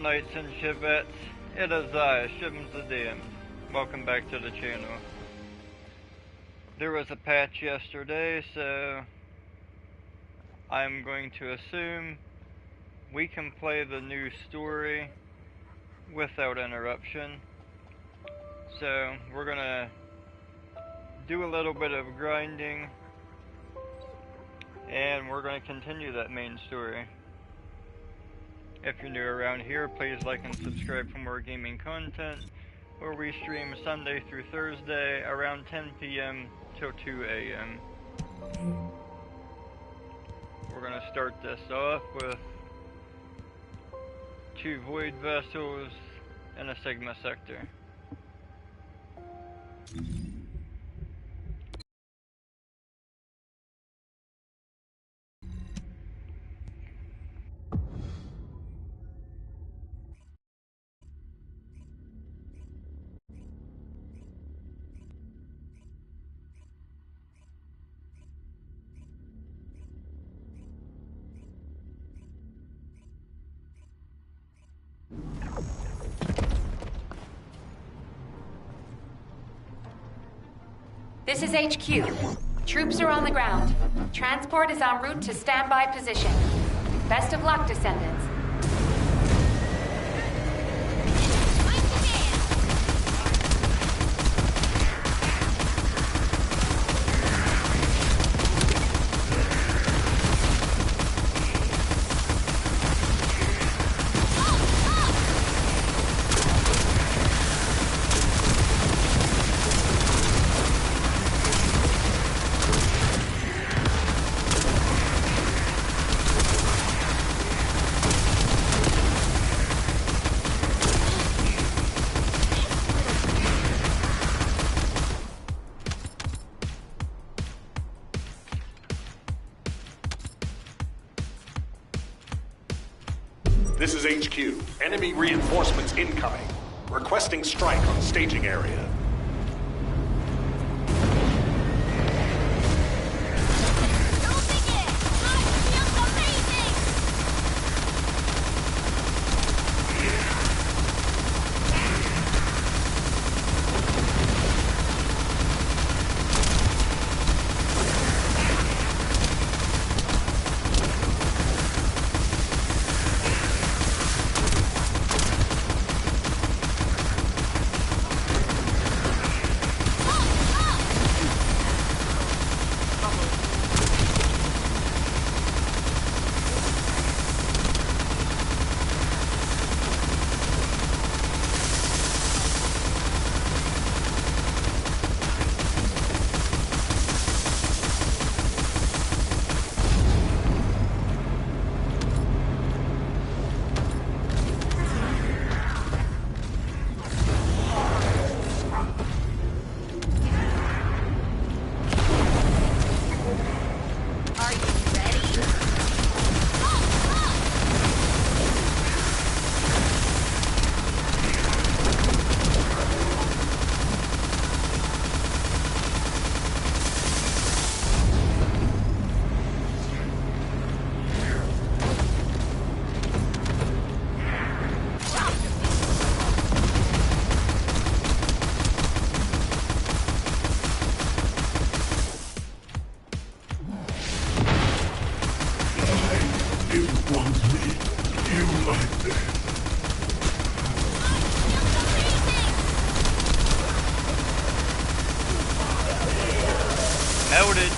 Knights and Shivettes, it is I, Shims the Damned. Welcome back to the channel. There was a patch yesterday, so I'm going to assume we can play the new story without interruption. So we're gonna do a little bit of grinding, and we're gonna continue that main story. If you're new around here, please like and subscribe for more gaming content, where we stream Sunday through Thursday around 10 p.m. till 2 a.m. We're going to start this off with 2 void vessels and a Sigma sector. This is HQ. Troops are on the ground. Transport is en route to standby position. Best of luck, Descendants. This is HQ. Enemy reinforcements incoming. Requesting strike on staging area. Melted.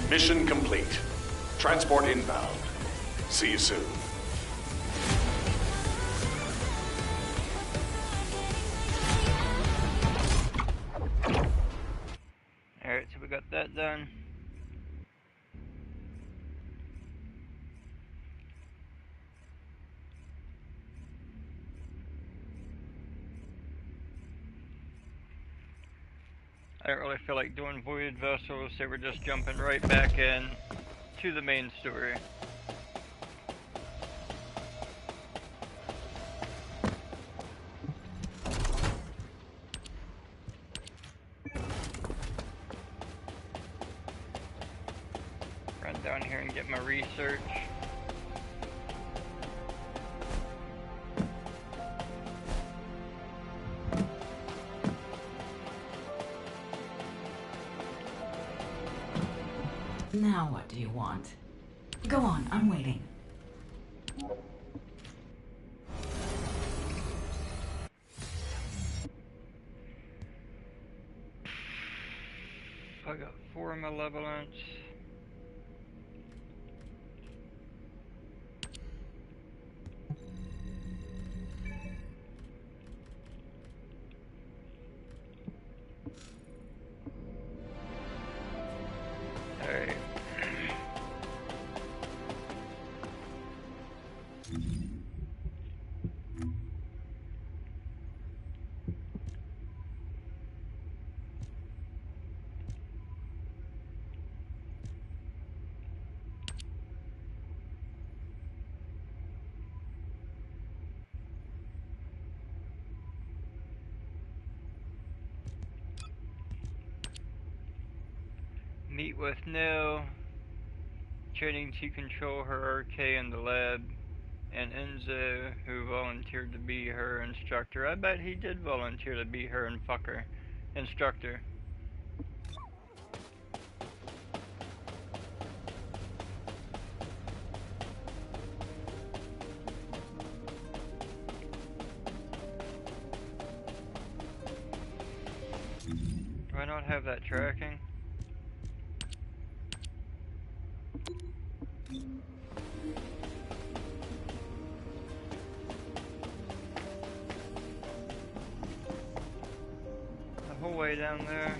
Mission complete. Transport inbound. See you soon. Alright, so we got that done. I don't really feel like doing void vessels, so we're just jumping right back in to the main story. Run down here and get my research. Now what do you want? Go on, I'm waiting. I got 4 malevolence. Alright. Meet with Nell, training to control her RK in the lab, and Enzo, who volunteered to be her instructor. I bet he did volunteer to be her and fucker instructor. Do I not have that tracking? The whole way down there.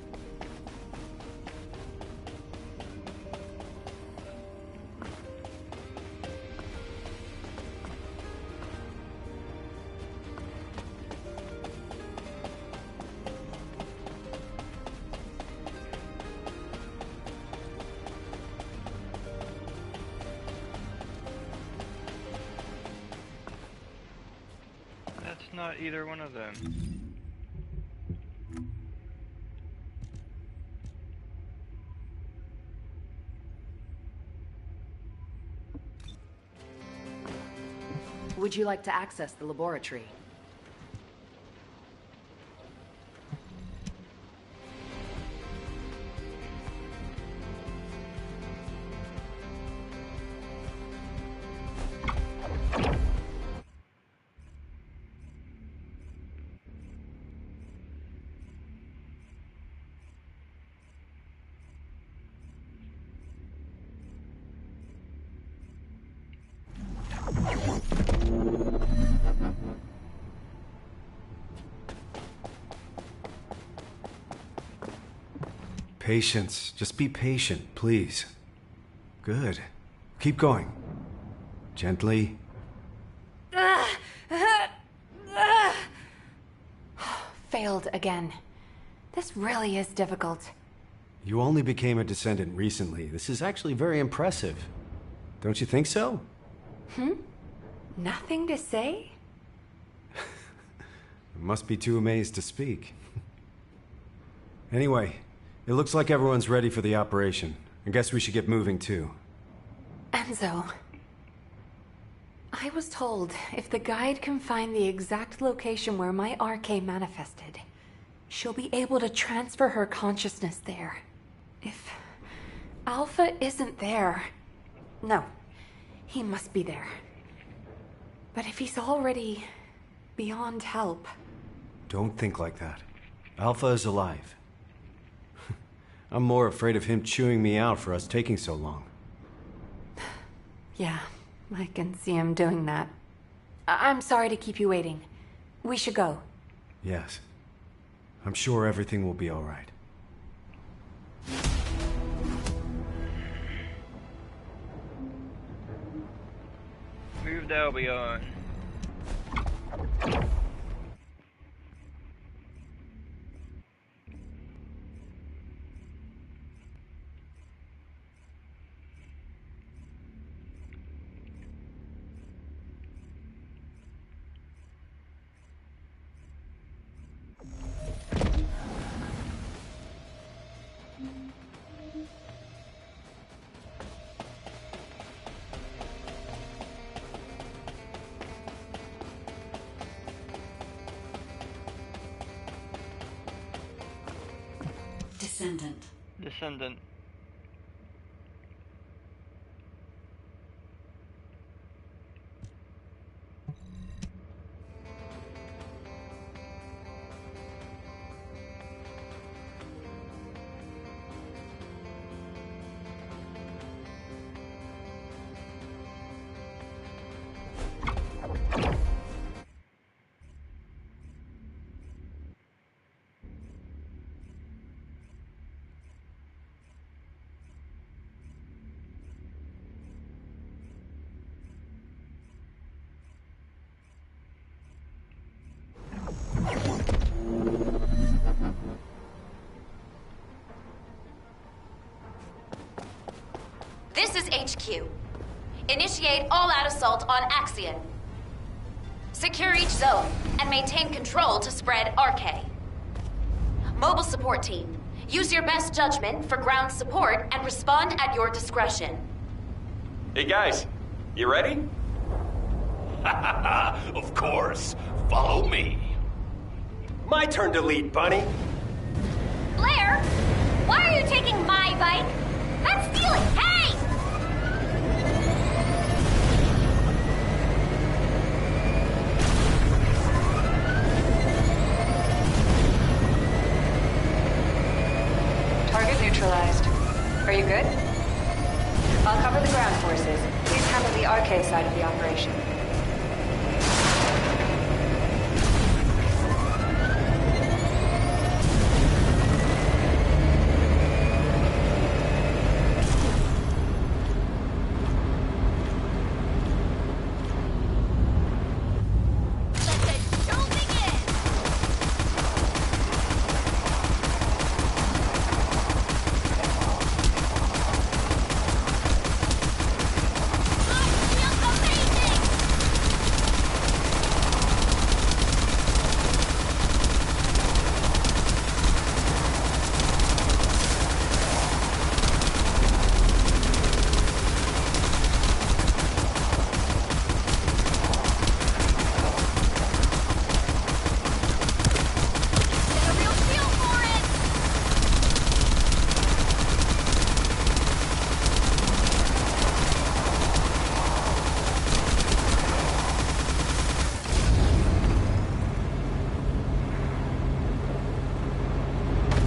That's not either one of them. Would you like to access the laboratory? Patience. Just be patient, please. Good. Keep going. Gently. Failed again. This really is difficult. You only became a Descendant recently. This is actually very impressive. Don't you think so? Nothing to say? Must be too amazed to speak. Anyway, it looks like everyone's ready for the operation. I guess we should get moving too. Enzo. I was told if the guide can find the exact location where my RK manifested, she'll be able to transfer her consciousness there. If Alpha isn't there... No, he must be there. But if he's already beyond help... Don't think like that. Alpha is alive. I'm more afraid of him chewing me out for us taking so long. Yeah, I can see him doing that. I'm sorry to keep you waiting. We should go. Yes. I'm sure everything will be all right. Move to Albion. Descendant. Descendant. This is HQ. Initiate all-out assault on Axion. Secure each zone and maintain control to spread RK. Mobile support team, use your best judgment for ground support and respond at your discretion. Hey guys, you ready? Of course. Follow me. My turn to lead, Bunny. Blair, why are you taking my bike? That's stealing! Hey! Target neutralized. Are you good? I'll cover the ground forces. Please handle the RK side of the operation.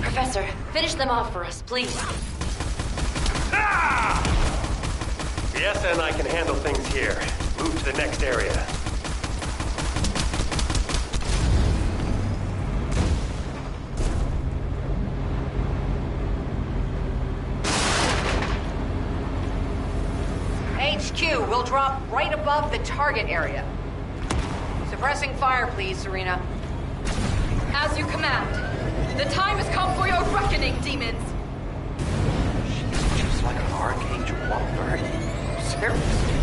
Professor, finish them off for us, please. The SN can handle things here. Move to the next area. HQ, we'll drop right above the target area. Suppressing fire, please, Serena. As you command. The time has come for your reckoning, demons! She's just like an Archangel 130. Seriously.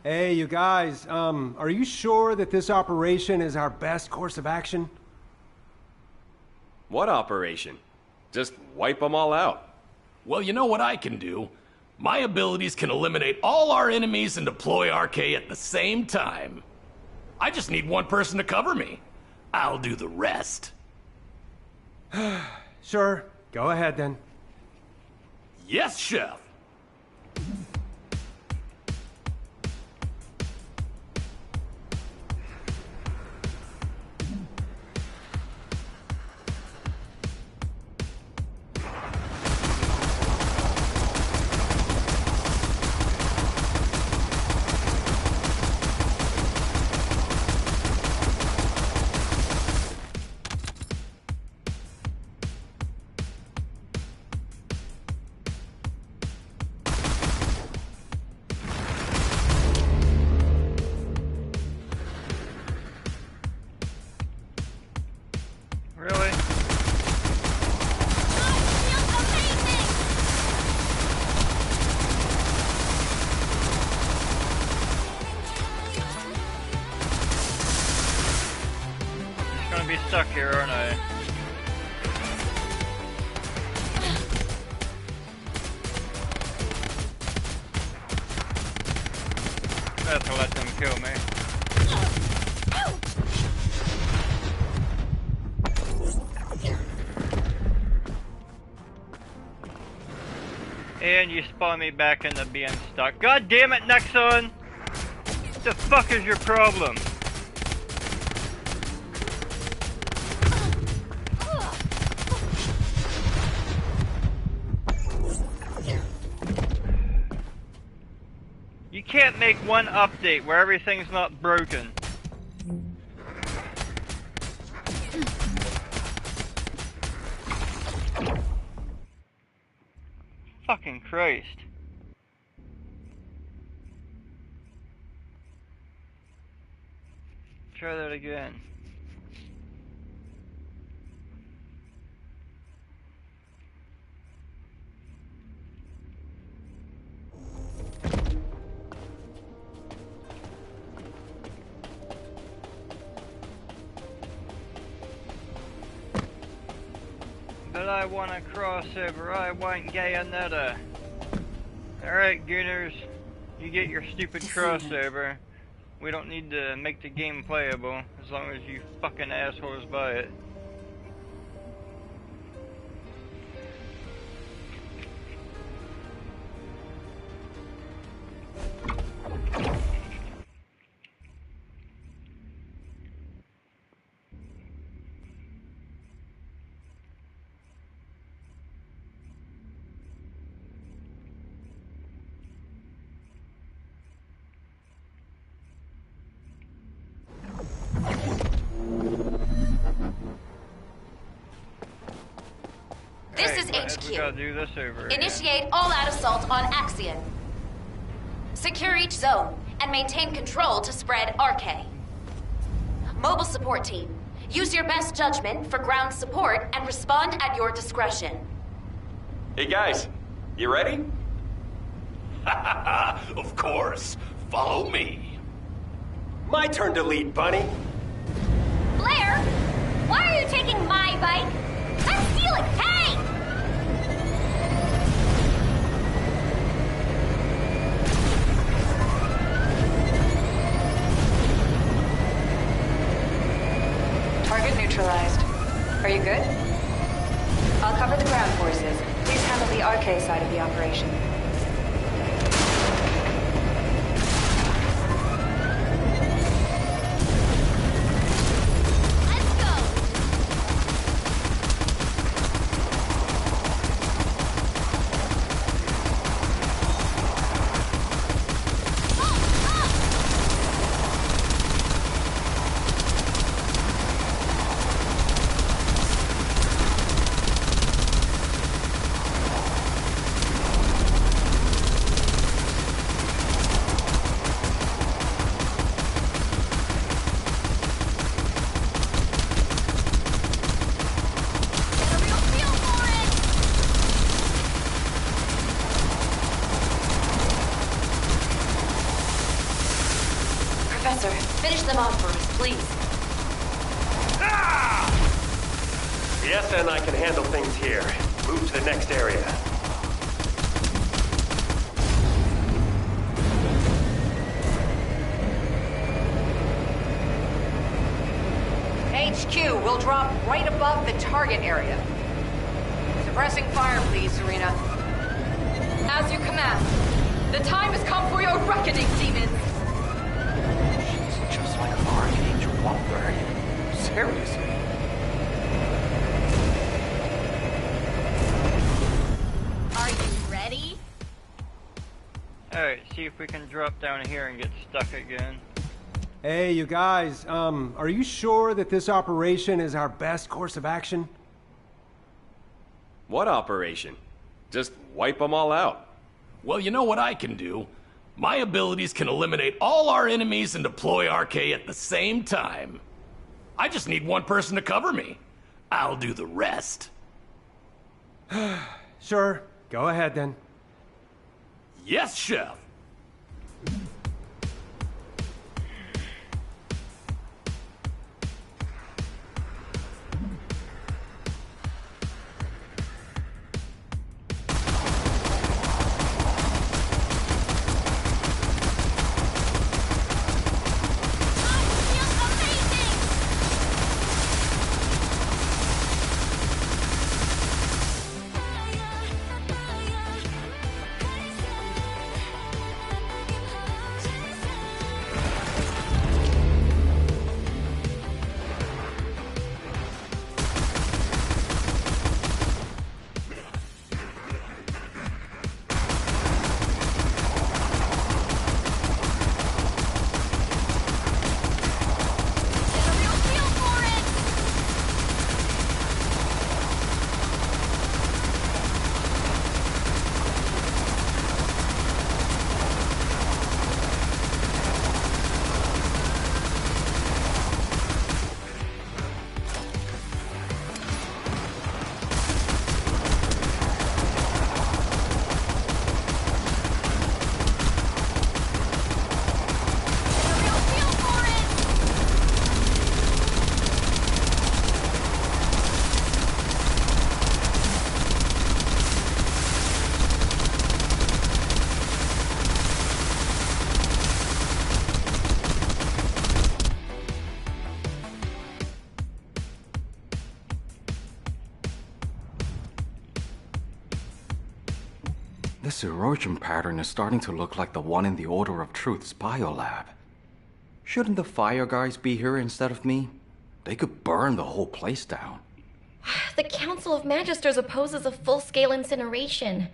Hey, you guys, are you sure that this operation is our best course of action? What operation? Just wipe them all out. Well, you know what I can do? My abilities can eliminate all our enemies and deploy RK at the same time. I just need one person to cover me. I'll do the rest. Sure, go ahead then. Yes, Chef. stuck here, aren't I? I have to let them kill me. And you spawn me back into being stuck. God damn it, Nexon! What the fuck is your problem? You can't make one update where everything's not broken. Fucking Christ. Try that again. But I want a crossover, I want Gayonetta. Alright, Gooners, you get your stupid Descendant. crossover. We don't need to make the game playable, as long as you fucking assholes buy it. This is We gotta HQ. do this over again. Initiate all-out assault on Axion. Secure each zone and maintain control to spread RK. Mobile support team, use your best judgment for ground support and respond at your discretion. Hey guys, you ready? Of course. Follow me. My turn to lead, Bunny. Blair, why are you taking my bike? I'm stealing. Hey! Target neutralized. Are you good? I'll cover the ground forces. Please handle the RK side of the operation. Let's go! Get a real feel for it! Professor, finish them off for us, please. The SN and I can handle things here. Move to the next area. HQ will drop right above the target area. Suppressing fire, please, Serena. As you command. The time has come for your reckoning, demons! She's just like Archangel Wolverine. Seriously. Are you ready? Alright, see if we can drop down here and get stuck again. Hey, you guys, are you sure that this operation is our best course of action? What operation? Just wipe them all out. Well, you know what I can do? My abilities can eliminate all our enemies and deploy RK at the same time. I just need one person to cover me. I'll do the rest. Sure, go ahead then. Yes, Chef. This erosion pattern is starting to look like the one in the Order of Truth's biolab. Shouldn't the fire guys be here instead of me? They could burn the whole place down. The Council of Magisters opposes a full-scale incineration.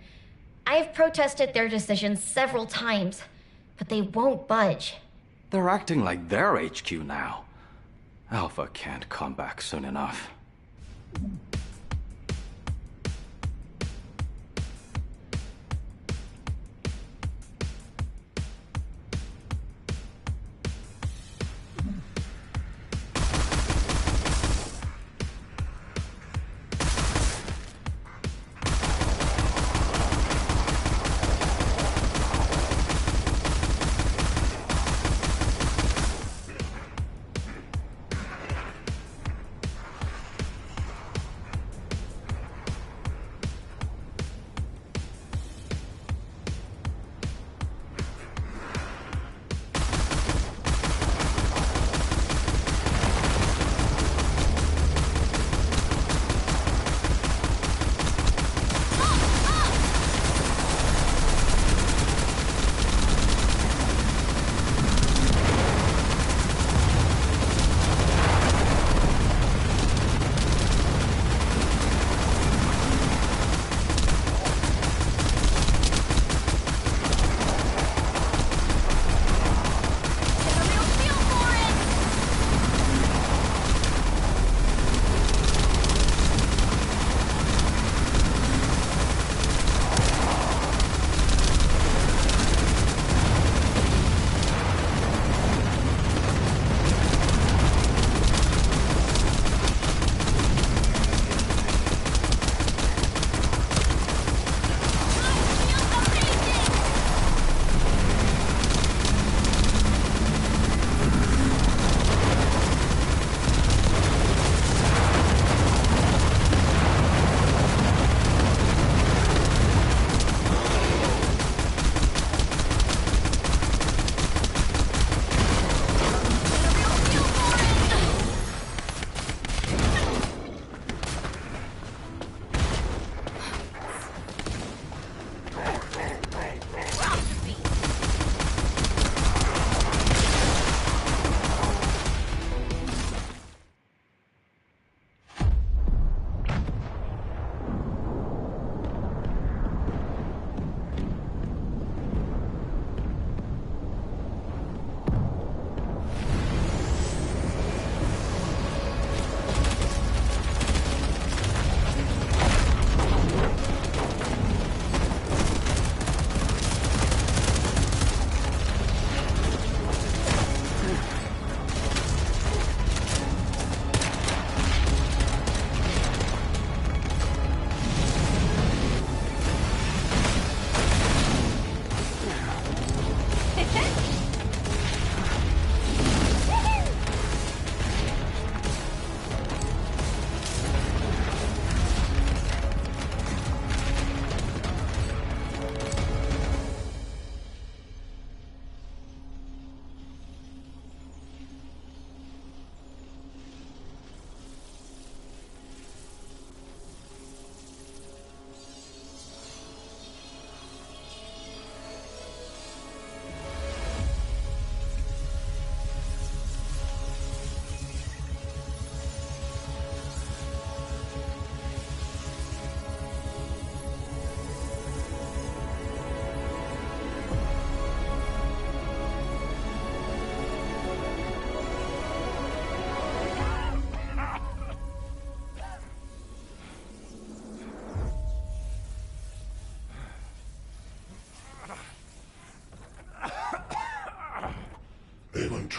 I've protested their decision several times, but they won't budge. They're acting like they're HQ now. Alpha can't come back soon enough.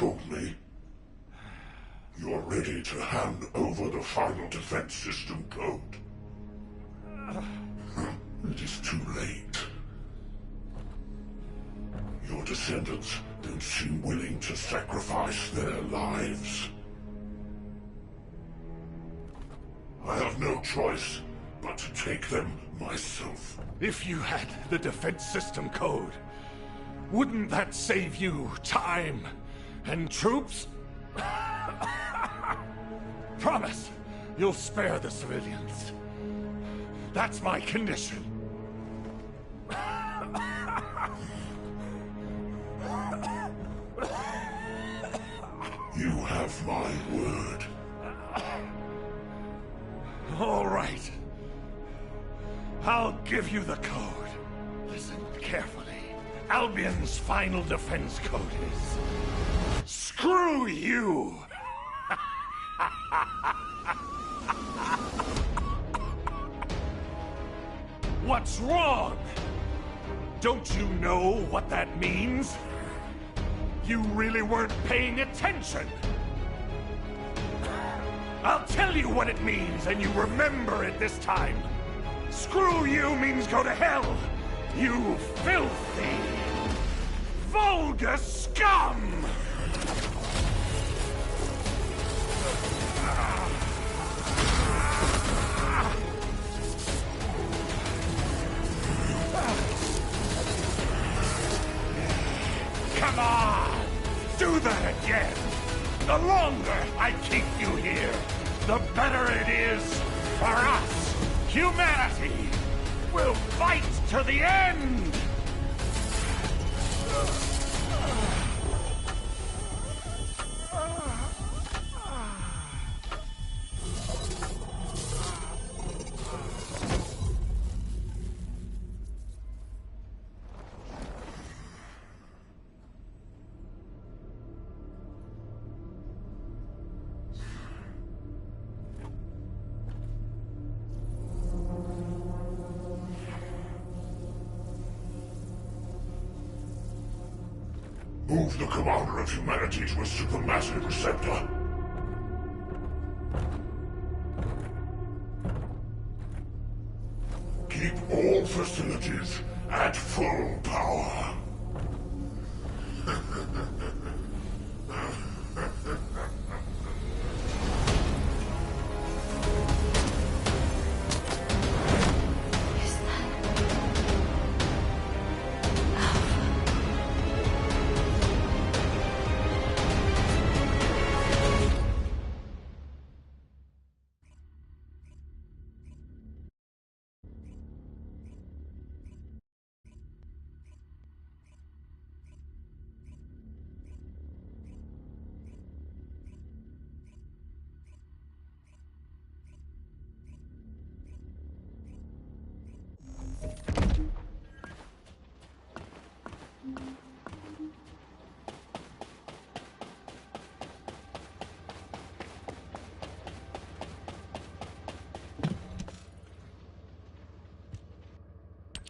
told me you're ready to hand over the final defense system code. It is too late. Your descendants don't seem willing to sacrifice their lives. I have no choice but to take them myself. If you had the defense system code, wouldn't that save you time and troops? Promise you'll spare the civilians. That's my condition. have my word. All right. I'll give you the code. Listen carefully. Albion's final defense code is... Screw you! What's wrong? Don't you know what that means? You really weren't paying attention. I'll tell you what it means, and you remember it this time. Screw you means go to hell, you filthy, vulgar scum! Come on! Do that again! The longer I keep you here, the better it is for us! Humanity will fight to the end! Move the Commander of Humanity to a supermassive receptor. Keep all facilities at full power.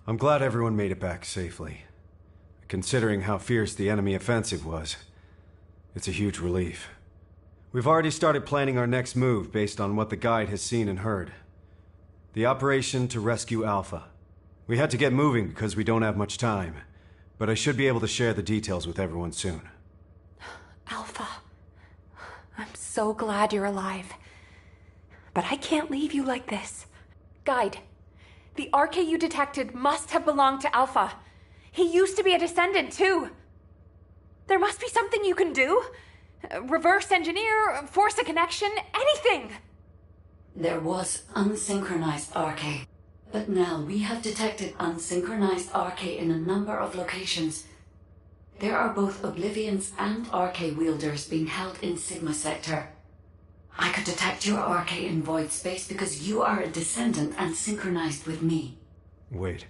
I'm glad everyone made it back safely. Considering how fierce the enemy offensive was, it's a huge relief. We've already started planning our next move based on what the guide has seen and heard. The operation to rescue Alpha. We had to get moving because we don't have much time, but I should be able to share the details with everyone soon. Alpha, I'm so glad you're alive. But I can't leave you like this. Guide, the RK you detected must have belonged to Alpha. He used to be a Descendant, too. There must be something you can do. Reverse engineer, force a connection, anything. There was unsynchronized RK, but now we have detected unsynchronized RK in a number of locations. There are both Oblivions and RK wielders being held in Sigma Sector. I could detect your RK in void space because you are a Descendant and synchronized with me. Wait.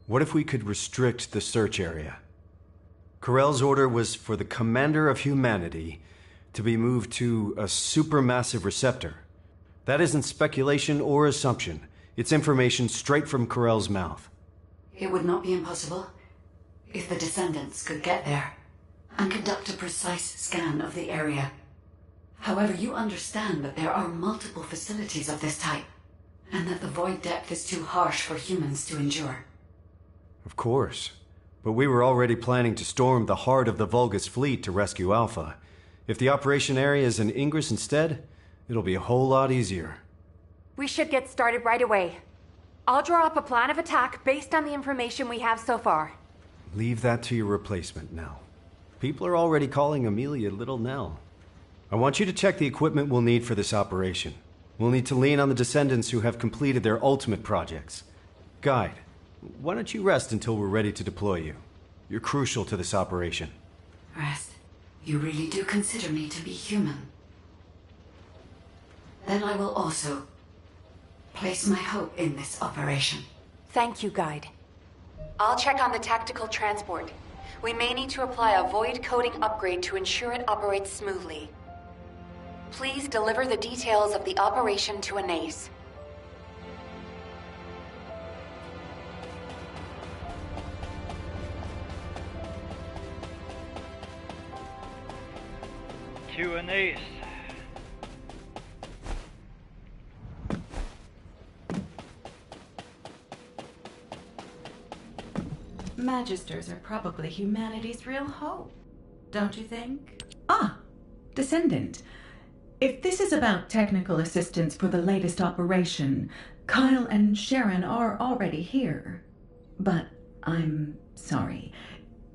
What if we could restrict the search area? Corell's order was for the Commander of Humanity to be moved to a supermassive receptor. That isn't speculation or assumption. It's information straight from Corell's mouth. It would not be impossible if the Descendants could get there and conduct a precise scan of the area. However, you understand that there are multiple facilities of this type, and that the void depth is too harsh for humans to endure. Of course. But we were already planning to storm the heart of the Vulgus fleet to rescue Alpha. If the operation area is in Ingress instead, it'll be a whole lot easier. We should get started right away. I'll draw up a plan of attack based on the information we have so far. Leave that to your replacement now. People are already calling Amelia Little Nell. I want you to check the equipment we'll need for this operation. We'll need to lean on the Descendants who have completed their ultimate projects. Guide, why don't you rest until we're ready to deploy you? You're crucial to this operation. Rest? You really do consider me to be human? Then I will also place my hope in this operation. Thank you, Guide. I'll check on the tactical transport. We may need to apply a void coding upgrade to ensure it operates smoothly. Please deliver the details of the operation to Anais. To Anais. Magisters are probably humanity's real hope, don't you think? Ah, Descendant. If this is about technical assistance for the latest operation, Kyle and Sharon are already here. But I'm sorry.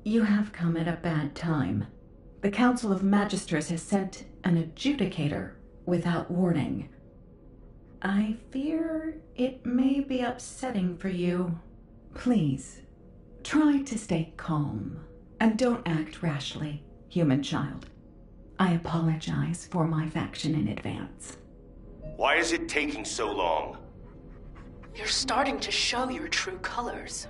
You have come at a bad time. The Council of Magisters has sent an adjudicator without warning. I fear it may be upsetting for you. Please, try to stay calm, and don't act rashly, human child. I apologize for my faction in advance. Why is it taking so long? You're starting to show your true colors.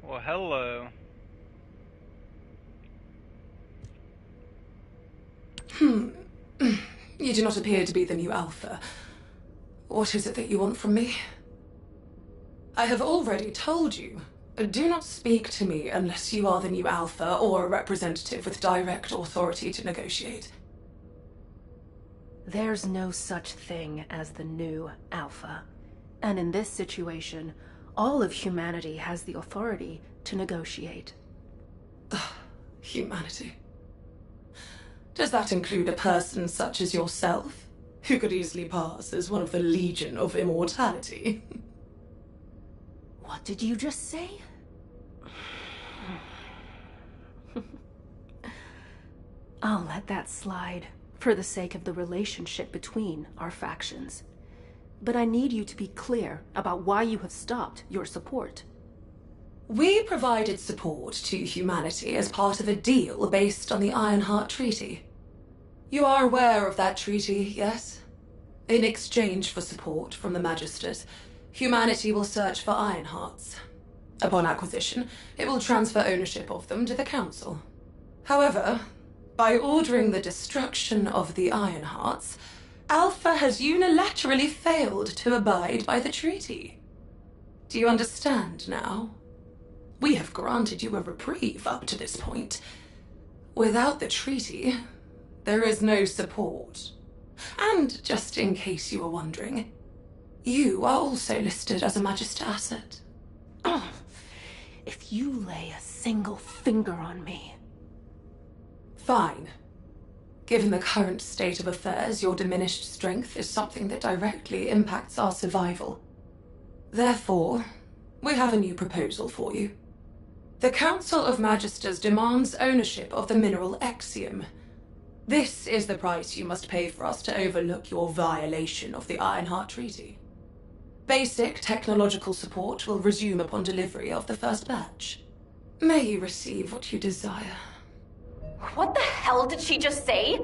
Well, hello. You do not appear to be the new Alpha. What is it that you want from me? I have already told you. Do not speak to me unless you are the new Alpha or a representative with direct authority to negotiate. There's no such thing as the new Alpha. And in this situation, all of humanity has the authority to negotiate. Humanity. Does that include a person such as yourself, who could easily pass as one of the Legion of Immortality? What did you just say? I'll let that slide, for the sake of the relationship between our factions. But I need you to be clear about why you have stopped your support. We provided support to humanity as part of a deal based on the Ironheart Treaty. You are aware of that treaty, yes? In exchange for support from the Magisters, humanity will search for Ironhearts. Upon acquisition, it will transfer ownership of them to the Council. However, by ordering the destruction of the Ironhearts, Alpha has unilaterally failed to abide by the treaty. Do you understand now? We have granted you a reprieve up to this point. Without the treaty, there is no support. And just in case you were wondering, you are also listed as a Magister asset. Oh, if you lay a single finger on me... Fine. Given the current state of affairs, your diminished strength is something that directly impacts our survival. Therefore, we have a new proposal for you. The Council of Magisters demands ownership of the mineral Axiom. This is the price you must pay for us to overlook your violation of the Ironheart Treaty. Basic technological support will resume upon delivery of the first batch. May you receive what you desire. What the hell did she just say?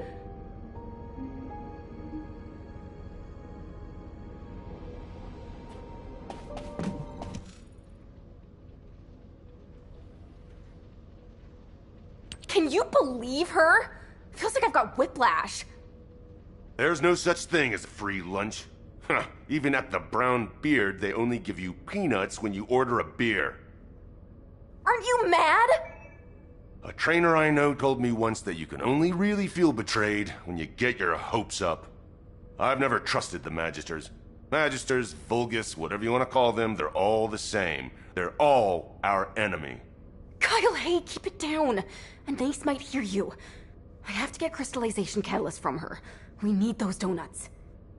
Can you believe her? Feels like I've got whiplash. There's no such thing as a free lunch. Huh, even at the Brown Beard, they only give you peanuts when you order a beer. Aren't you mad? A trainer I know told me once that you can only really feel betrayed when you get your hopes up. I've never trusted the Magisters. Magisters, Vulgus, whatever you want to call them, they're all the same. They're all our enemy. Kyle, hey, keep it down. Anais might hear you. I have to get crystallization catalyst from her. We need those donuts.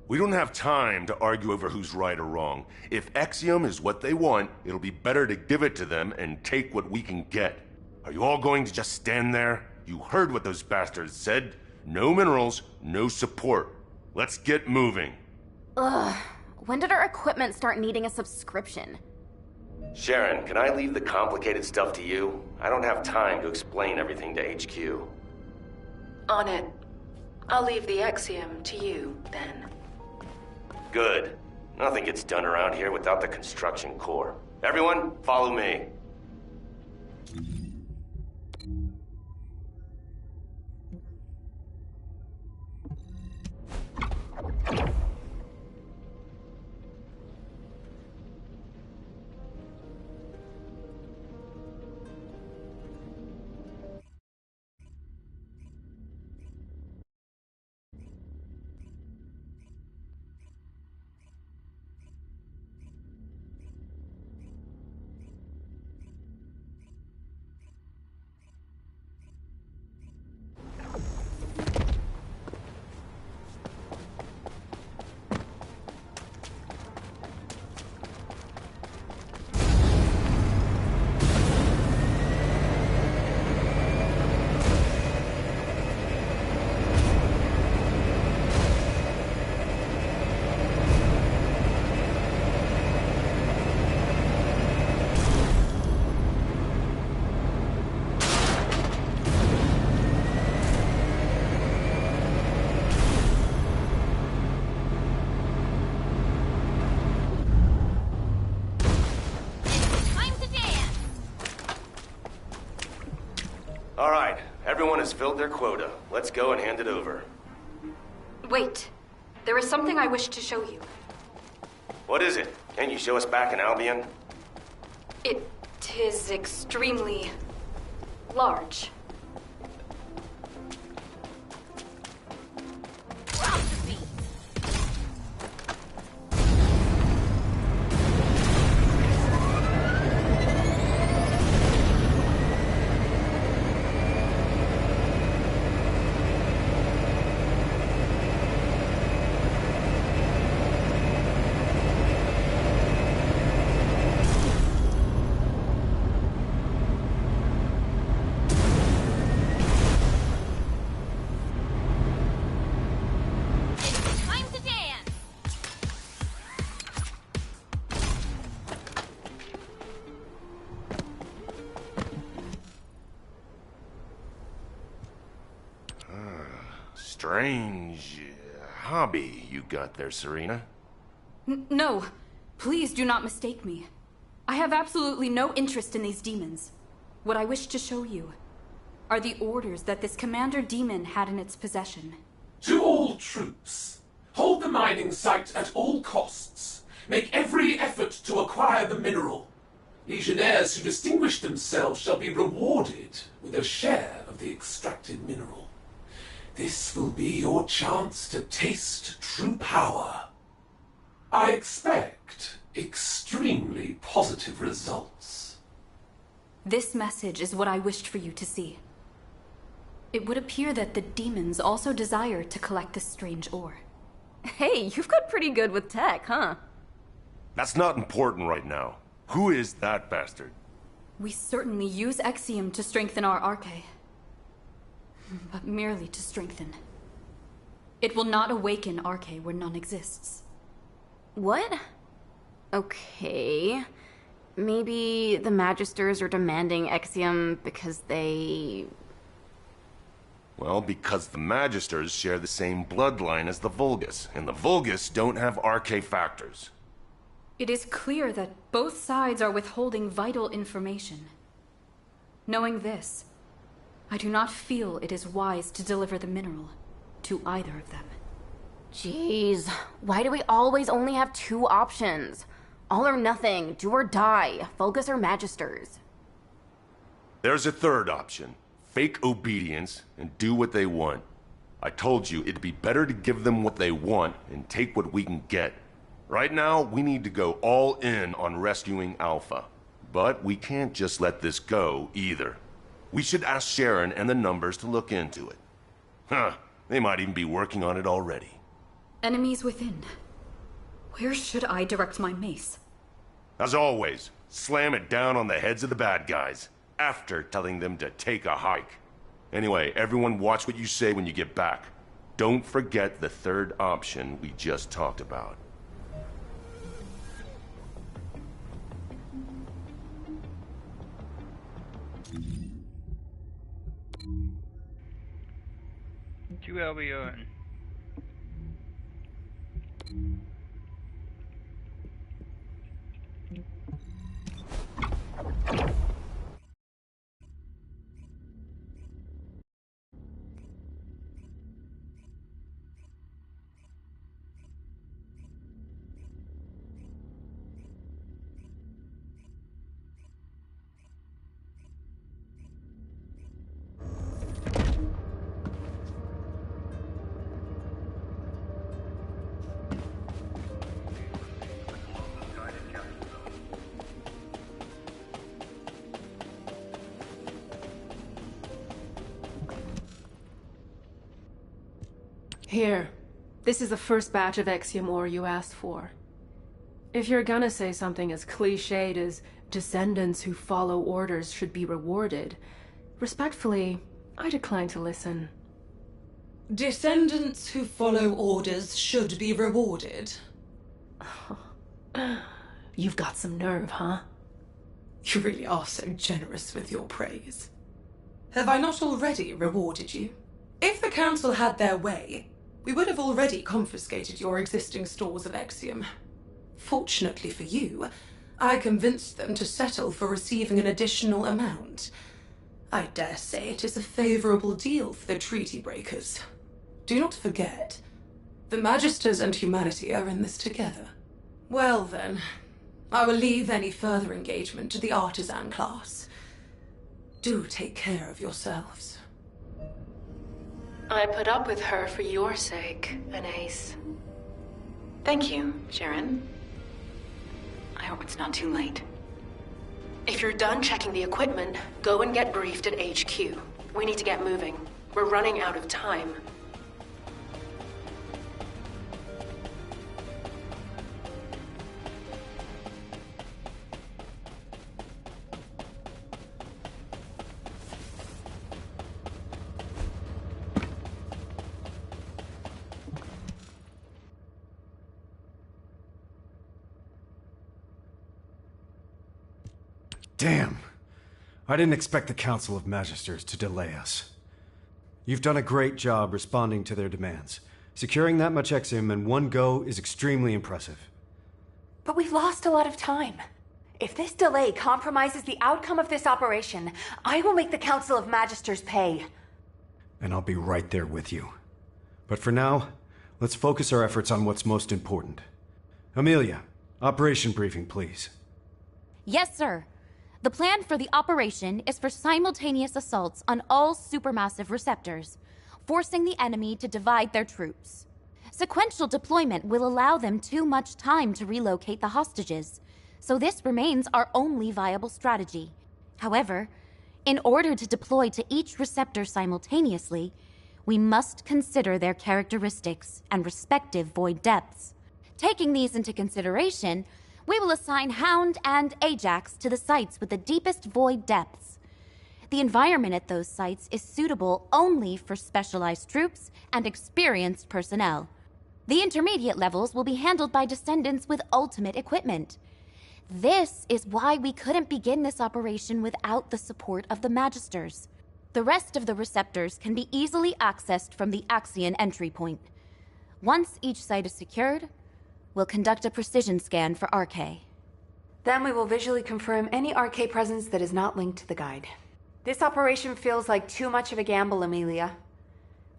We don't have time to argue over who's right or wrong. If Axiom is what they want, it'll be better to give it to them and take what we can get. Are you all going to just stand there? You heard what those bastards said. No minerals, no support. Let's get moving. Ugh. When did our equipment start needing a subscription? Sharon, can I leave the complicated stuff to you? I don't have time to explain everything to HQ. On it. I'll leave the Axiom to you, then. Good. Nothing gets done around here without the construction core. Everyone, follow me. All right, everyone has filled their quota. Let's go and hand it over. Wait. There is something I wish to show you. What is it? Can you show us back in Albion? It is extremely large. Strange hobby you got there, Serena. No, please do not mistake me. I have absolutely no interest in these demons. What I wish to show you are the orders that this Commander Demon had in its possession. To all troops, hold the mining site at all costs. Make every effort to acquire the mineral. Legionnaires who distinguish themselves shall be rewarded with a share of the extracted mineral. This will be your chance to taste true power. I expect extremely positive results. This message is what I wished for you to see. It would appear that the demons also desire to collect this strange ore. Hey, you've got pretty good with tech, huh? That's not important right now. Who is that bastard? We certainly use Axiom to strengthen our Arche. But merely to strengthen. It will not awaken Arche where none exists. What? Okay. Maybe the Magisters are demanding Axiom because they... Well, because the Magisters share the same bloodline as the Vulgus, and the Vulgus don't have Arche factors. It is clear that both sides are withholding vital information. Knowing this, I do not feel it is wise to deliver the mineral to either of them. Jeez, why do we always only have two options? All or nothing, do or die, Vulgus or Magisters. There's a third option. Fake obedience and do what they want. I told you it'd be better to give them what they want and take what we can get. Right now, we need to go all in on rescuing Alpha. But we can't just let this go either. We should ask Sharon and the numbers to look into it. Huh, they might even be working on it already. Enemies within. Where should I direct my mace? As always, slam it down on the heads of the bad guys, after telling them to take a hike. Anyway, everyone watch what you say when you get back. Don't forget the third option we just talked about. To where we are. Here. This is the first batch of Exium ore you asked for. If you're gonna say something as cliched as descendants who follow orders should be rewarded, respectfully, I decline to listen. Descendants who follow orders should be rewarded. You've got some nerve, huh? You really are so generous with your praise. Have I not already rewarded you? If the Council had their way, we would have already confiscated your existing stores of Exium. Fortunately for you, I convinced them to settle for receiving an additional amount. I dare say it is a favorable deal for the treaty breakers. Do not forget, the Magisters and humanity are in this together. Well then, I will leave any further engagement to the artisan class. Do take care of yourselves. I put up with her for your sake, Anais. Thank you, Sharon. I hope it's not too late. If you're done checking the equipment, go and get briefed at HQ. We need to get moving. We're running out of time. Damn. I didn't expect the Council of Magisters to delay us. You've done a great job responding to their demands. Securing that much Exium in one go is extremely impressive. But we've lost a lot of time. If this delay compromises the outcome of this operation, I will make the Council of Magisters pay. And I'll be right there with you. But for now, let's focus our efforts on what's most important. Amelia, operation briefing, please. Yes, sir. The plan for the operation is for simultaneous assaults on all supermassive receptors, forcing the enemy to divide their troops. Sequential deployment will allow them too much time to relocate the hostages, so this remains our only viable strategy. However, in order to deploy to each receptor simultaneously, we must consider their characteristics and respective void depths. Taking these into consideration, we will assign Hound and Ajax to the sites with the deepest void depths. The environment at those sites is suitable only for specialized troops and experienced personnel. The intermediate levels will be handled by Descendants with ultimate equipment. This is why we couldn't begin this operation without the support of the Magisters. The rest of the receptors can be easily accessed from the Axion entry point. Once each site is secured, we'll conduct a precision scan for RK. Then we will visually confirm any RK presence that is not linked to the guide. This operation feels like too much of a gamble, Amelia.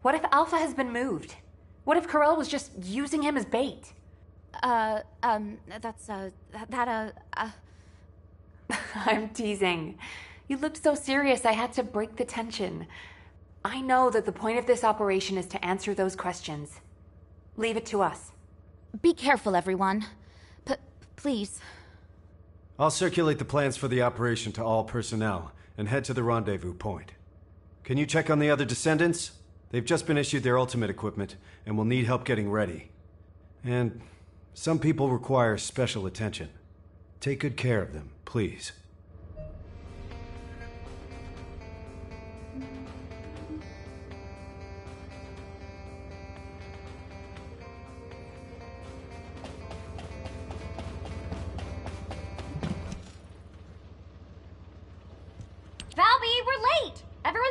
What if Alpha has been moved? What if Corell was just using him as bait? I'm teasing. You looked so serious I had to break the tension. I know that the point of this operation is to answer those questions. Leave it to us. Be careful, everyone. Please. I'll circulate the plans for the operation to all personnel and head to the rendezvous point. Can you check on the other Descendants? They've just been issued their ultimate equipment and will need help getting ready. And some people require special attention. Take good care of them, please.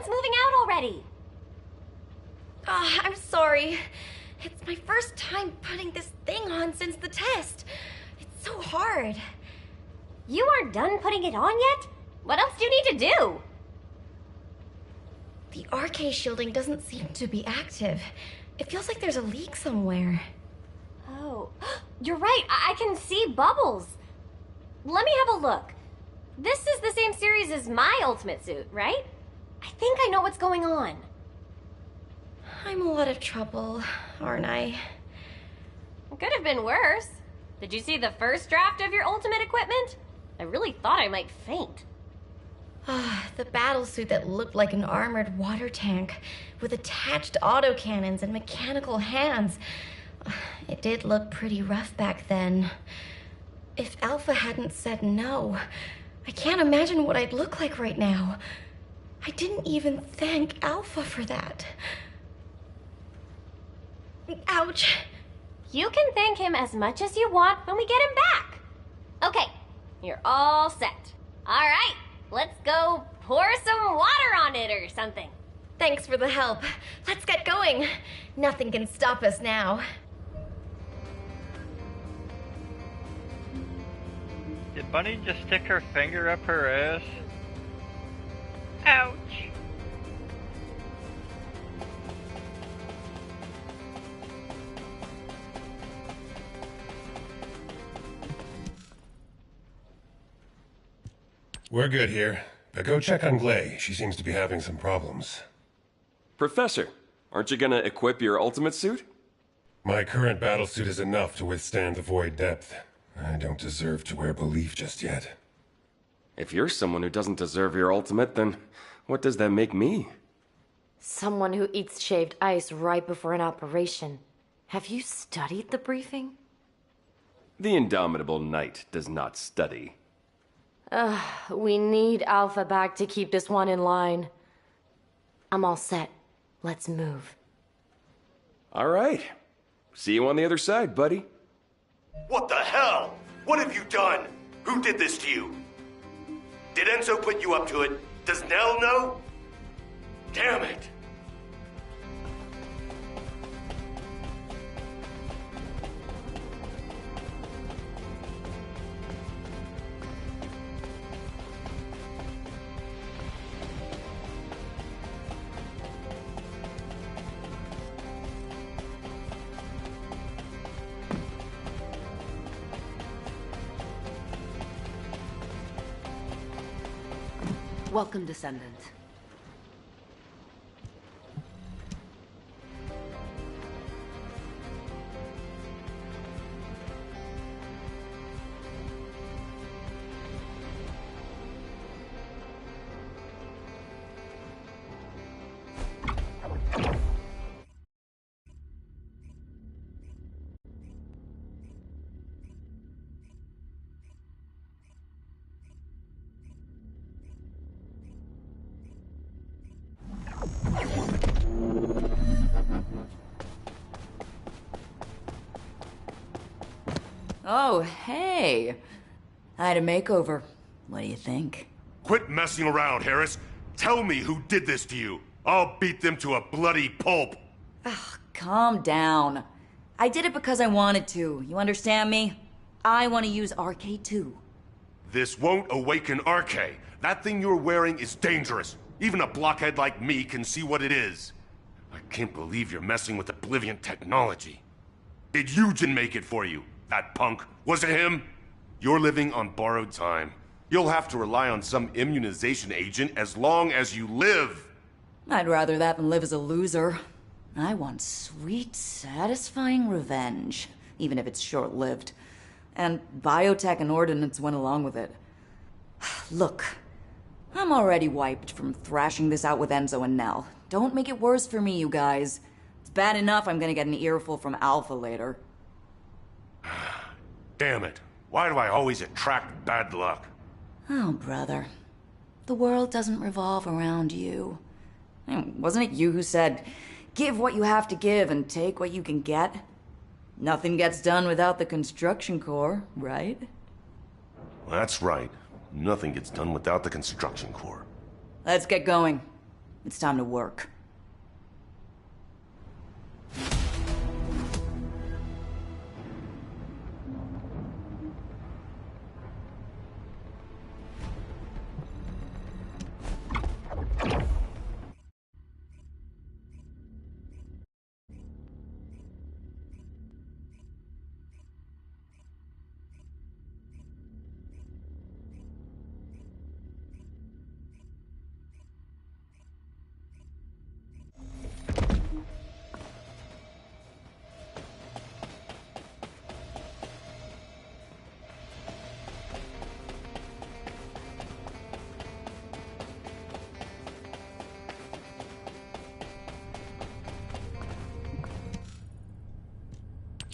everyone's moving out already. I'm sorry. It's my first time putting this thing on since the test. It's so hard. You aren't done putting it on yet? What else do you need to do? The RK shielding doesn't seem to be active. It feels like there's a leak somewhere. Oh, you're right. I can see bubbles. Let me have a look. This is the same series as my ultimate suit, right? I think I know what's going on. I'm in a lot of trouble, aren't I? It could have been worse. Did you see the first draft of your ultimate equipment? I really thought I might faint. The battlesuit that looked like an armored water tank with attached autocannons and mechanical hands. It did look pretty rough back then. If Alpha hadn't said no, I can't imagine what I'd look like right now. I didn't even thank Alpha for that. Ouch. You can thank him as much as you want when we get him back. Okay, you're all set. All right, let's go pour some water on it or something. Thanks for the help. Let's get going. Nothing can stop us now. Did Bunny just stick her finger up her ass? Ouch. We're good here, but go check on Glay. She seems to be having some problems. Professor, aren't you gonna equip your ultimate suit? My current battlesuit is enough to withstand the void depth. I don't deserve to wear belief just yet. If you're someone who doesn't deserve your ultimate, then what does that make me? Someone who eats shaved ice right before an operation. Have you studied the briefing? The indomitable knight does not study. We need Alpha back to keep this one in line. I'm all set. Let's move. All right. See you on the other side, buddy. What the hell? What have you done? Who did this to you? Did Enzo put you up to it? Does Nell know? Damn it! Welcome, Descendant. Oh, hey. I had a makeover. What do you think? Quit messing around, Harris. Tell me who did this to you. I'll beat them to a bloody pulp. Ugh, calm down. I did it because I wanted to. You understand me? I want to use RK2. This won't awaken RK. That thing you're wearing is dangerous. Even a blockhead like me can see what it is. I can't believe you're messing with Oblivion technology. Did Eugen make it for you? That punk? Was it him? You're living on borrowed time. You'll have to rely on some immunization agent as long as you live. I'd rather that than live as a loser. I want sweet, satisfying revenge, even if it's short-lived. And biotech and ordnance went along with it. Look, I'm already wiped from thrashing this out with Enzo and Nell. Don't make it worse for me, you guys. It's bad enough I'm gonna get an earful from Alpha later. Damn it. Why do I always attract bad luck? Oh, brother. The world doesn't revolve around you. Wasn't it you who said, give what you have to give and take what you can get? Nothing gets done without the construction corps, right? That's right. Nothing gets done without the construction corps. Let's get going. It's time to work.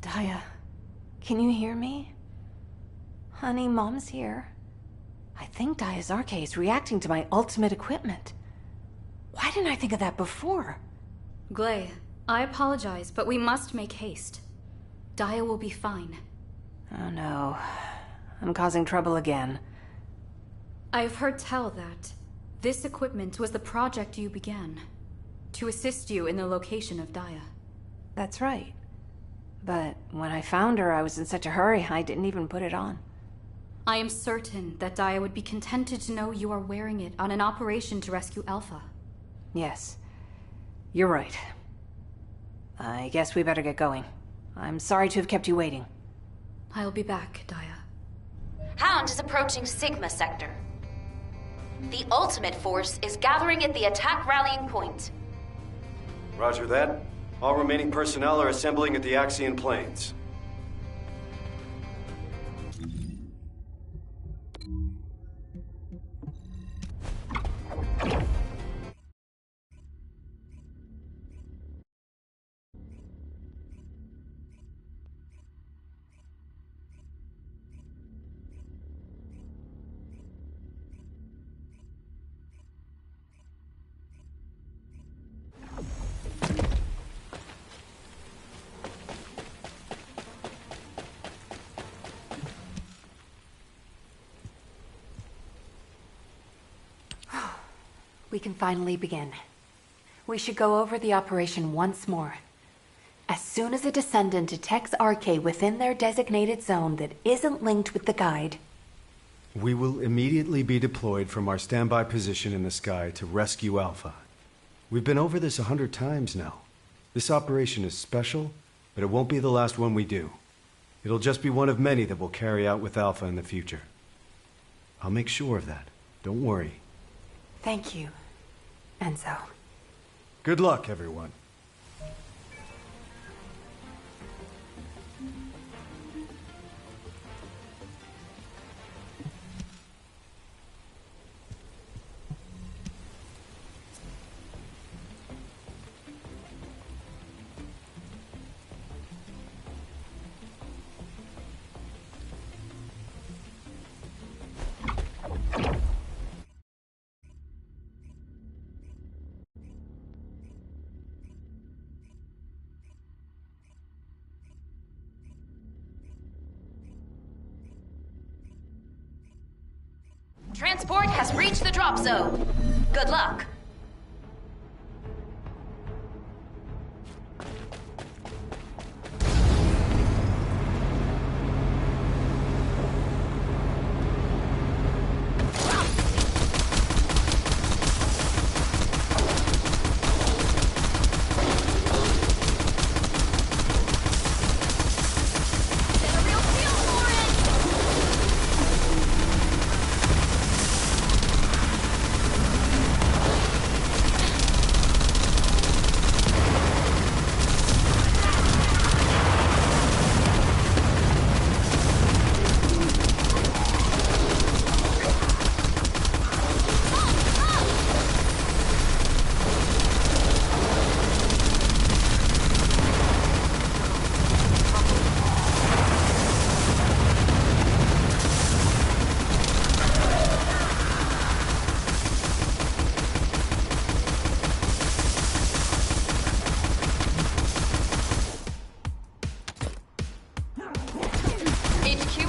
Daya, can you hear me? Honey, Mom's here. I think Daya's Arche is reacting to my ultimate equipment. Why didn't I think of that before? Glay, I apologize, but we must make haste. Daya will be fine. Oh no. I'm causing trouble again. I have heard tell that this equipment was the project you began, to assist you in the location of Daya. That's right. But when I found her, I was in such a hurry, I didn't even put it on. I am certain that Daya would be contented to know you are wearing it on an operation to rescue Alpha. Yes. You're right. I guess we better get going. I'm sorry to have kept you waiting. I'll be back, Daya. Hound is approaching Sigma sector. The ultimate force is gathering at the attack rallying point. Roger that. All remaining personnel are assembling at the Axian Plains. We can finally begin. We should go over the operation once more. As soon as a Descendant detects Arche within their designated zone that isn't linked with the guide, we will immediately be deployed from our standby position in the sky to rescue Alpha. We've been over this 100 times now. This operation is special, but it won't be the last one we do. It'll just be one of many that we'll carry out with Alpha in the future. I'll make sure of that. Don't worry. thank you, Enzo. Good luck, everyone. Transport has reached the drop zone. Good luck.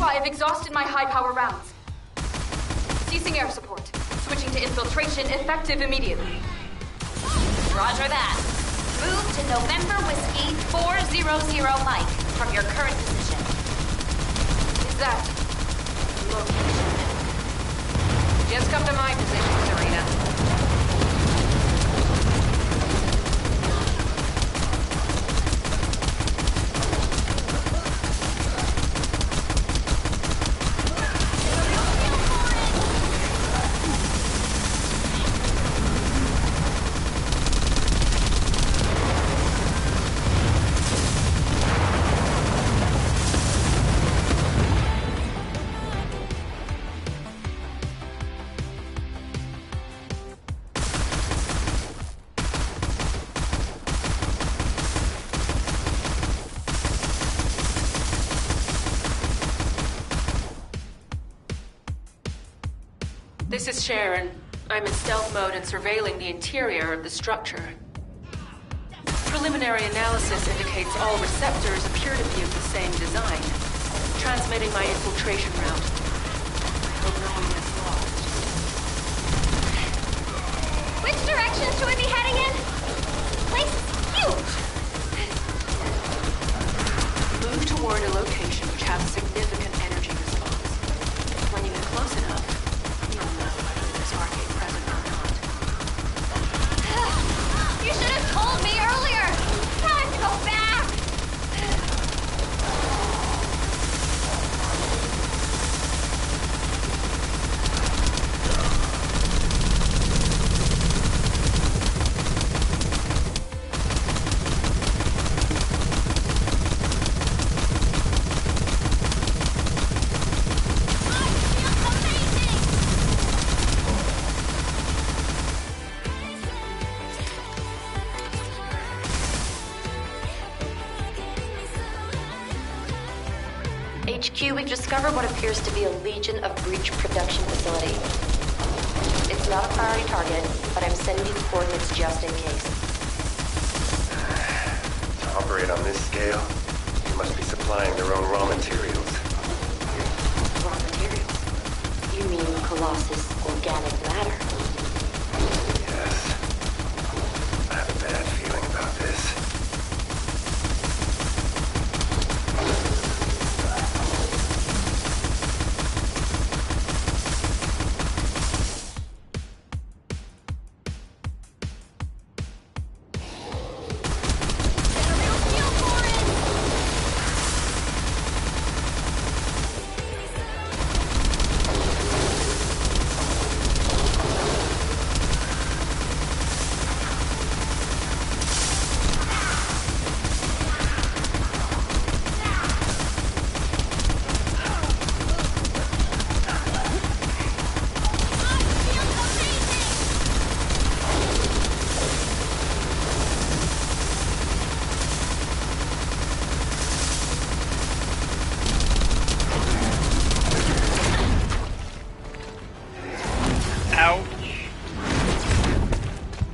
I have exhausted my high-power rounds. Ceasing air support. Switching to infiltration, effective immediately. Roger that. Move to November Whiskey 400 Mike from your current position. Is that location? Just come to my position, Serena. This is Sharon. I'm in stealth mode and surveilling the interior of the structure. Preliminary analysis indicates all receptors appear to be of the same design. Transmitting my infiltration route. I hope no one gets lost. Which direction should we be heading in? Place is huge! Move toward a location which has significant energy response. When you get close enough, you'll know whether there's arcade present or not. You should have told me earlier! Time to go back! HQ, we've discovered what appears to be a Legion of Breach production facility. It's not a priority target, but I'm sending you the coordinates just in case. To operate on this scale, you must be supplying their own raw materials. Raw materials? You mean Colossus organic matter? Yes. I have a bad feeling about this.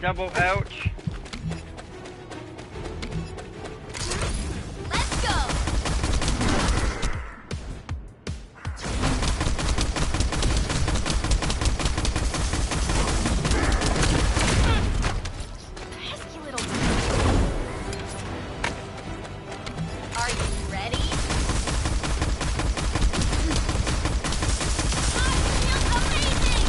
Double ouch. Let's go! Pesky little... Are you ready? I feel amazing!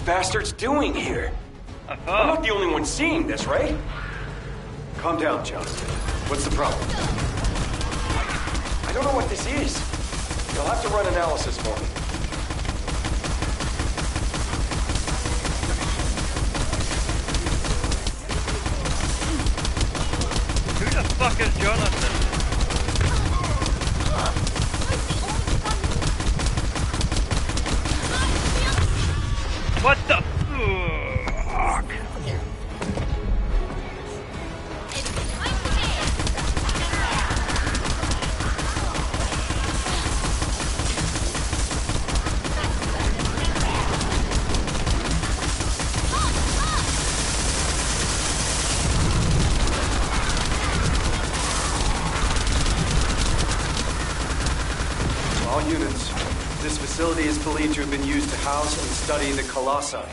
bastards doing here? I'm not the only one seeing this, right? Calm down, Johnson. What's the problem? I don't know what this is. You'll have to run analysis for me. Who the fuck is Jonathan? What the fuck? All units, this facility is believed to have been used to house and study the Colossi. I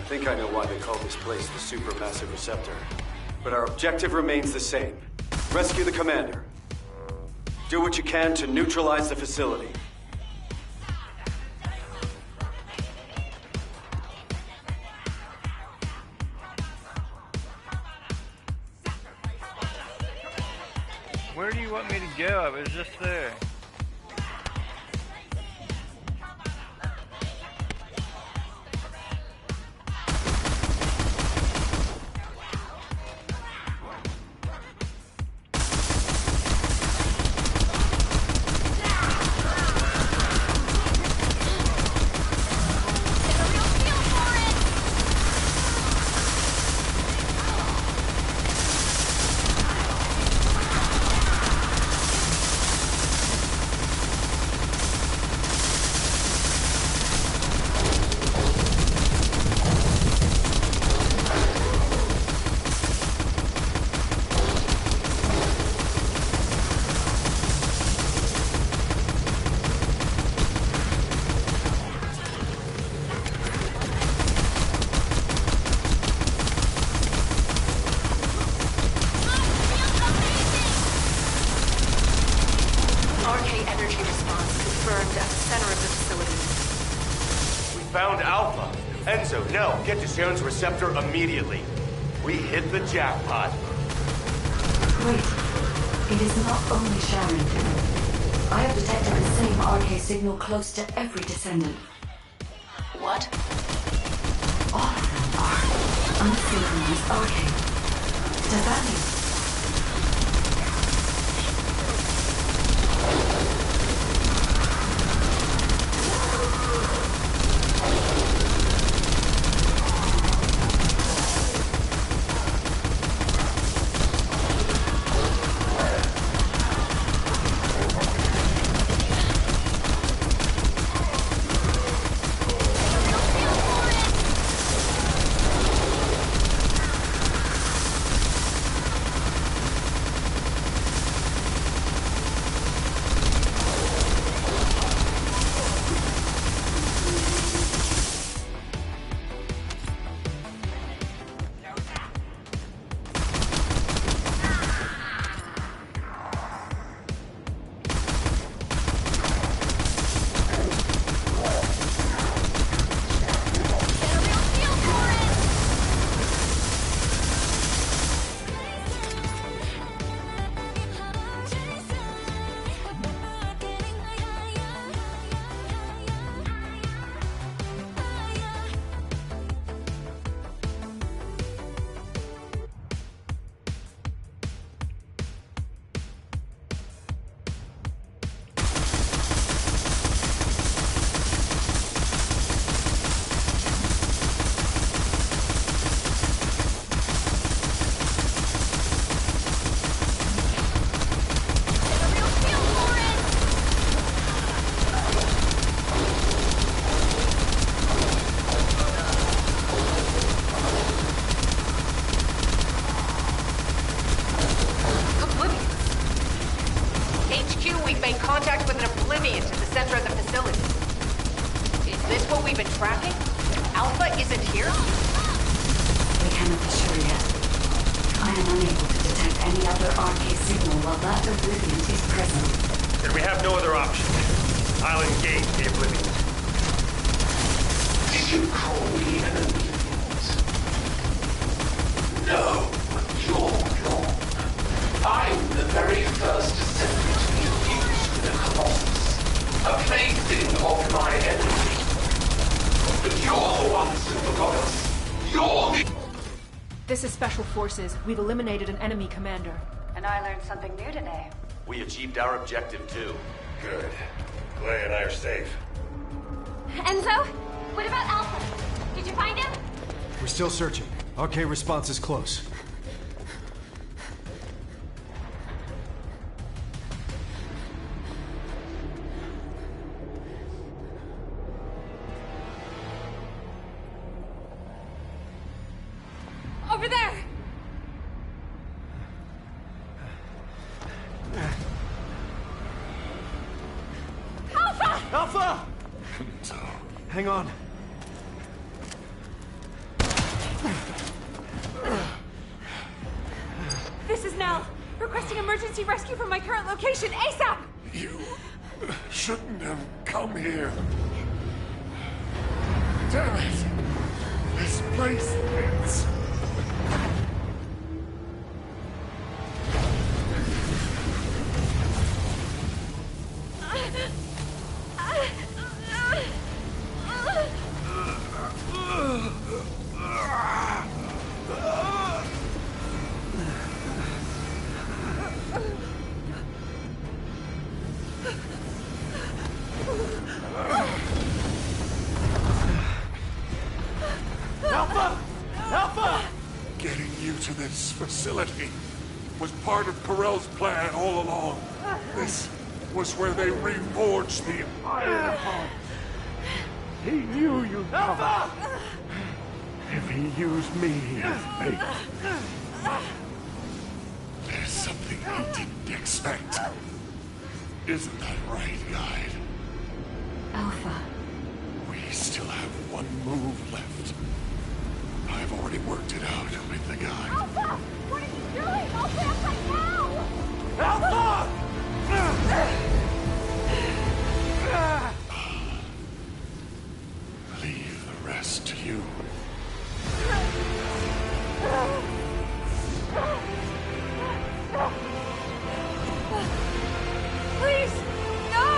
think I know why they call this place the Supermassive Receptor. But our objective remains the same. Rescue the Commander. Do what you can to neutralize the facility. Where do you want me to go? I was just there. Get to Sharon's receptor immediately. We hit the jackpot. Wait, it is not only Sharon. I have detected the same RK signal close to every Descendant. What? All of them are unsynchronized RK. Does that mean? you call me enemies? No, you're wrong. I'm the very first Descendant to be fused with the Colossus, a plaything of my enemy. But you're the ones who forgot us. You're the... This is Special Forces. We've eliminated an enemy commander. And I learned something new today. We achieved our objective, too. Good. Clay and I are safe. Enzo? What about Alpha? Did you find him? We're still searching. RK response is close. Over there! Alpha! Alpha! Hang on. This is Nell. Requesting emergency rescue from my current location, ASAP! You shouldn't have come here. Damn it! This place is... Alpha! Alpha! Getting you to this facility was part of Corell's plan all along. This was where they reforged the Iron Heart. He knew you'd come. Alpha! If he used me as bait. There's something he didn't expect. Isn't that right, Guide? Alpha. We still have one move left. I've already worked it out with the guy. Alpha! What are you doing? I'll stand right now! Alpha! Leave the rest to you. Please! No!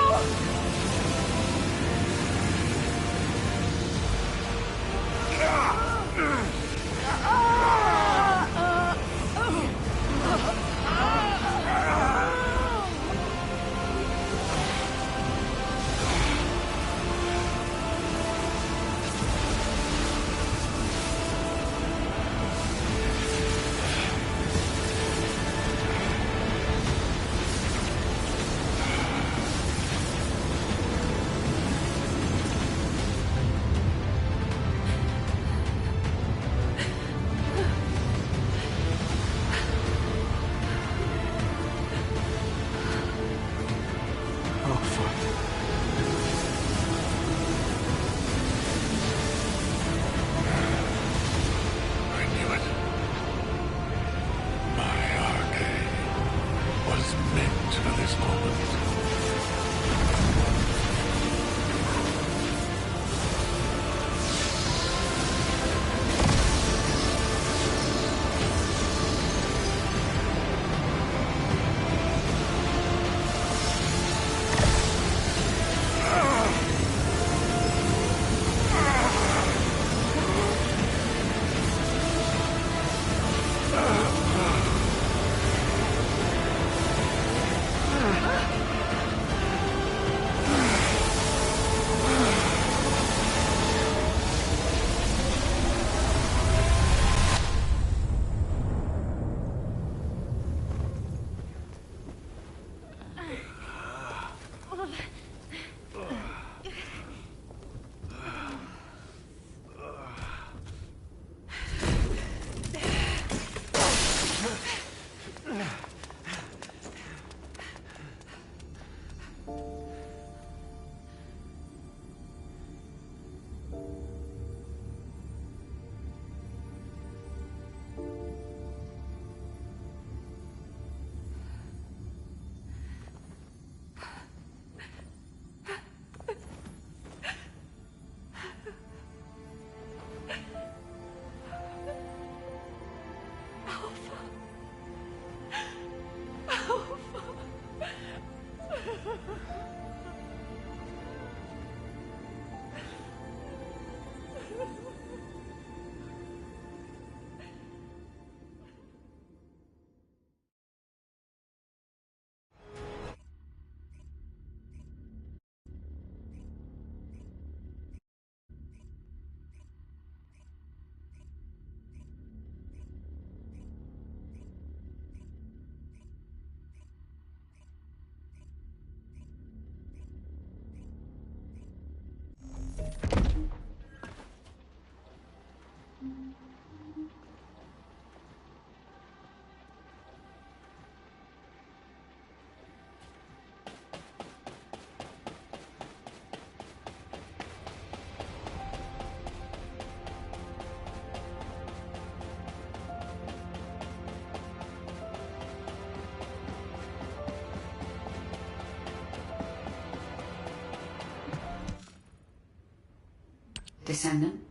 Descendant,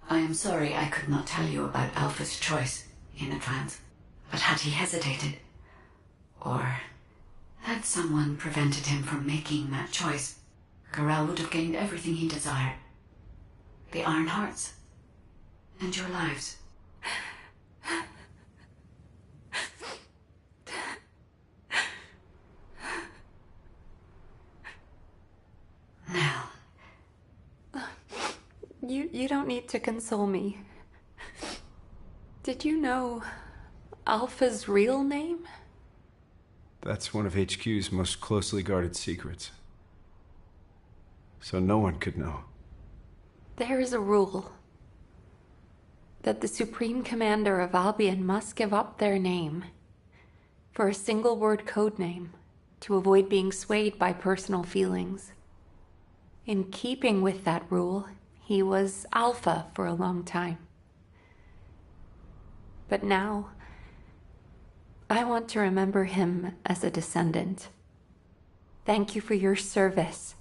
I am sorry I could not tell you about Alpha's choice in advance. But had he hesitated, or had someone prevented him from making that choice, Corral would have gained everything he desired. The Iron Hearts, and your lives. Now. You don't need to console me. Did you know Alpha's real name? That's one of HQ's most closely guarded secrets. So no one could know. There is a rule that the Supreme Commander of Albion must give up their name for a single-word code name to avoid being swayed by personal feelings. In keeping with that rule, he was Alpha for a long time. But now, I want to remember him as a descendant. Thank you for your service,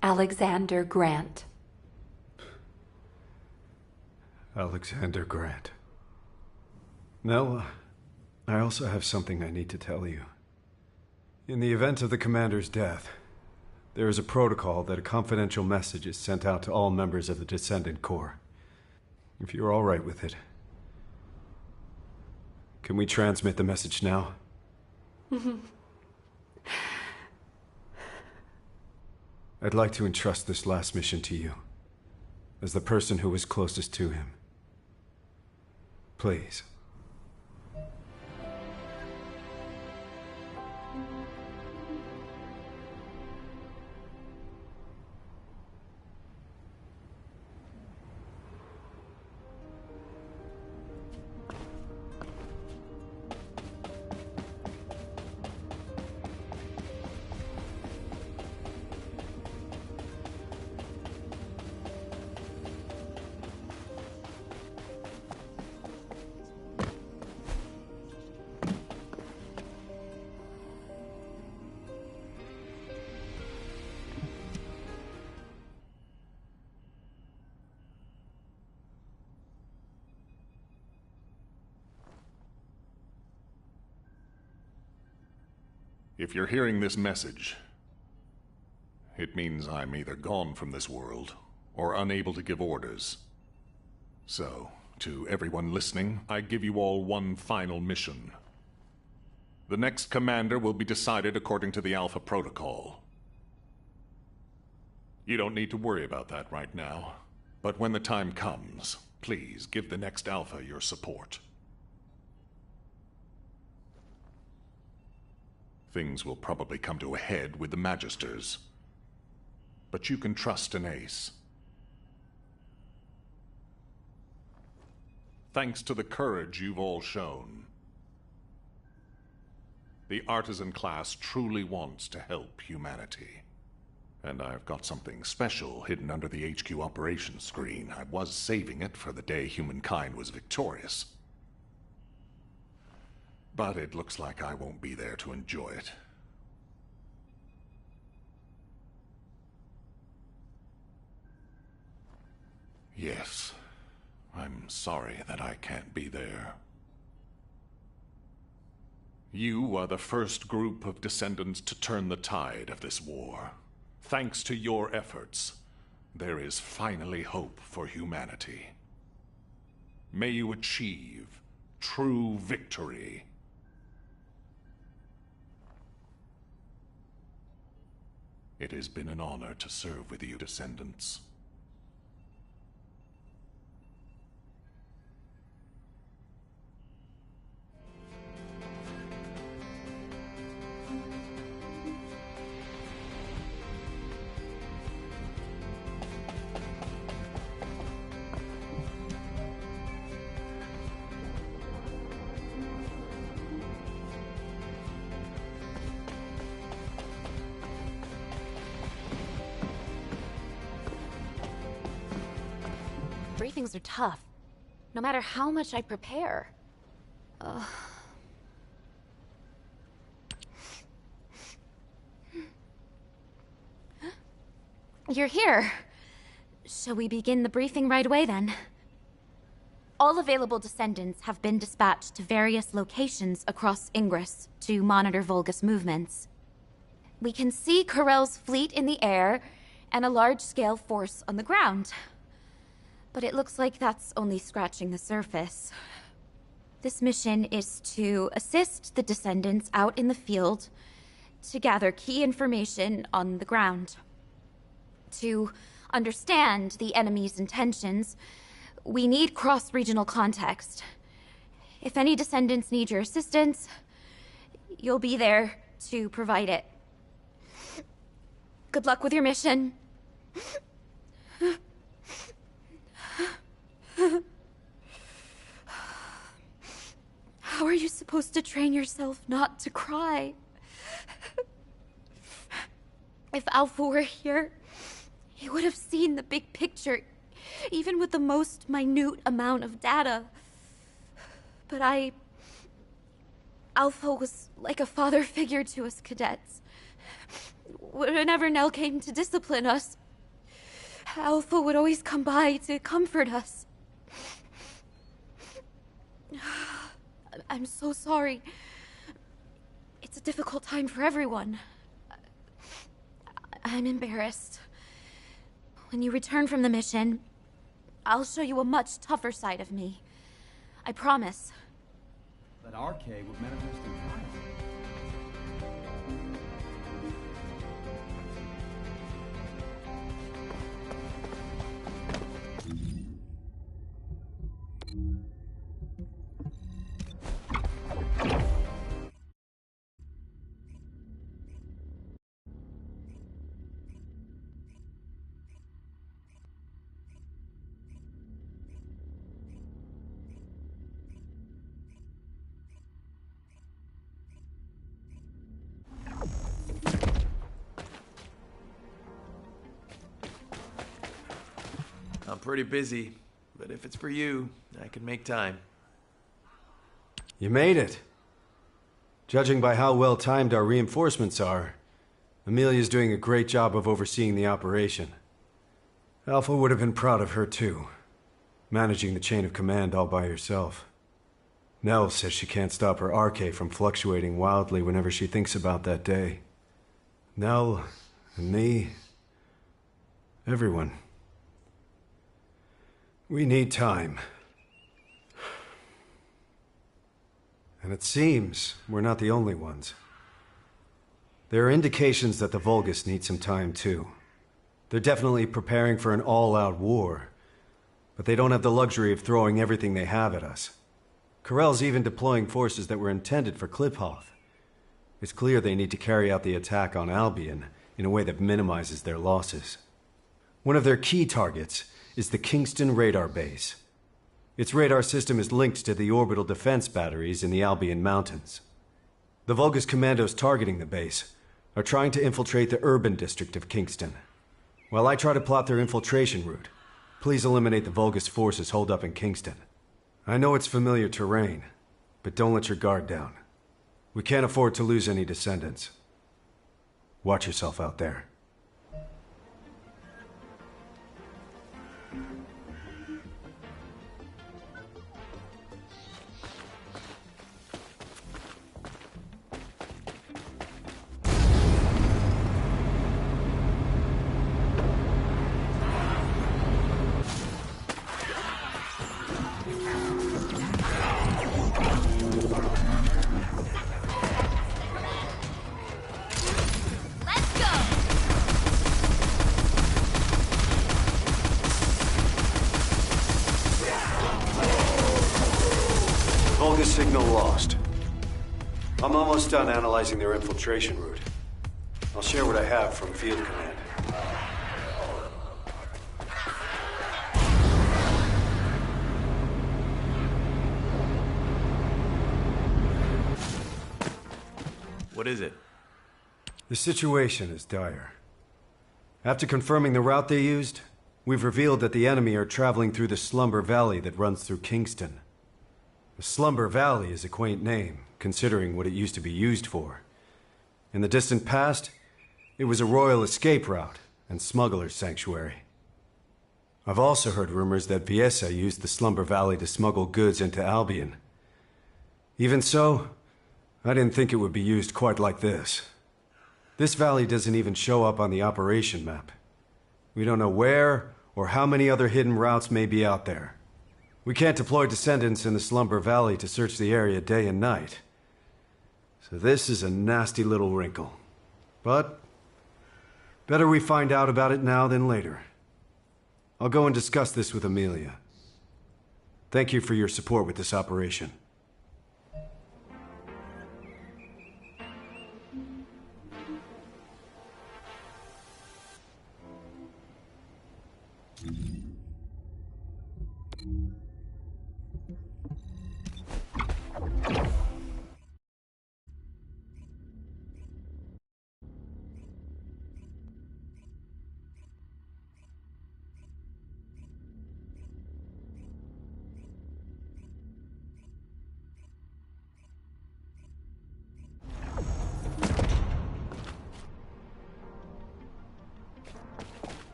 Alexander Grant. Alexander Grant. Nell, I also have something I need to tell you. In the event of the Commander's death, there is a protocol that a confidential message is sent out to all members of the Descendant Corps. If you're all right with it, can we transmit the message now? I'd like to entrust this last mission to you, as the person who was closest to him. Please. If you're hearing this message, it means I'm either gone from this world or unable to give orders. So, to everyone listening, I give you all one final mission. The next commander will be decided according to the Alpha Protocol. You don't need to worry about that right now, but when the time comes, please give the next Alpha your support. Things will probably come to a head with the Magisters, but you can trust an ace. Thanks to the courage you've all shown, the artisan class truly wants to help humanity. And I've got something special hidden under the HQ operations screen. I was saving it for the day humankind was victorious. But it looks like I won't be there to enjoy it. Yes, I'm sorry that I can't be there. You are the first group of Descendants to turn the tide of this war. Thanks to your efforts, there is finally hope for humanity. May you achieve true victory. It has been an honor to serve with you, Descendants. Briefings are tough, no matter how much I prepare. You're here. Shall we begin the briefing right away, then? All available Descendants have been dispatched to various locations across Ingress to monitor Vulgus movements. We can see Corell's fleet in the air and a large-scale force on the ground. But it looks like that's only scratching the surface. This mission is to assist the Descendants out in the field to gather key information on the ground. To understand the enemy's intentions, we need cross-regional context. If any Descendants need your assistance, you'll be there to provide it. Good luck with your mission. How are you supposed to train yourself not to cry? If Alpha were here, he would have seen the big picture, even with the most minute amount of data. But Alpha was like a father figure to us cadets. Whenever Nell came to discipline us, Alpha would always come by to comfort us. I'm so sorry. It's a difficult time for everyone. I'm embarrassed. When you return from the mission, I'll show you a much tougher side of me. I promise. That RK would manifest in time. I'm pretty busy, but if it's for you, I can make time. You made it. Judging by how well timed our reinforcements are, Amelia's doing a great job of overseeing the operation. Alpha would have been proud of her too, managing the chain of command all by herself. Nell says she can't stop her RK from fluctuating wildly whenever she thinks about that day. Nell, and me, everyone. We need time. And it seems we're not the only ones. There are indications that the Vulgus need some time too. They're definitely preparing for an all-out war, but they don't have the luxury of throwing everything they have at us. Corell's even deploying forces that were intended for Kliphoth. It's clear they need to carry out the attack on Albion in a way that minimizes their losses. One of their key targets is the Kingston radar base. Its radar system is linked to the orbital defense batteries in the Albion Mountains. The Vulgus commandos targeting the base are trying to infiltrate the urban district of Kingston. While I try to plot their infiltration route, please eliminate the Vulgus forces holed up in Kingston. I know it's familiar terrain, but don't let your guard down. We can't afford to lose any Descendants. Watch yourself out there. I'm almost done analyzing their infiltration route. I'll share what I have from Field Command. What is it? The situation is dire. After confirming the route they used, we've revealed that the enemy are traveling through the Slumber Valley that runs through Kingston. The Slumber Valley is a quaint name, considering what it used to be used for. In the distant past, it was a royal escape route and smuggler's sanctuary. I've also heard rumors that Viesa used the Slumber Valley to smuggle goods into Albion. Even so, I didn't think it would be used quite like this. This valley doesn't even show up on the operation map. We don't know where or how many other hidden routes may be out there. We can't deploy Descendants in the Slumber Valley to search the area day and night. So this is a nasty little wrinkle. But better we find out about it now than later. I'll go and discuss this with Amelia. Thank you for your support with this operation.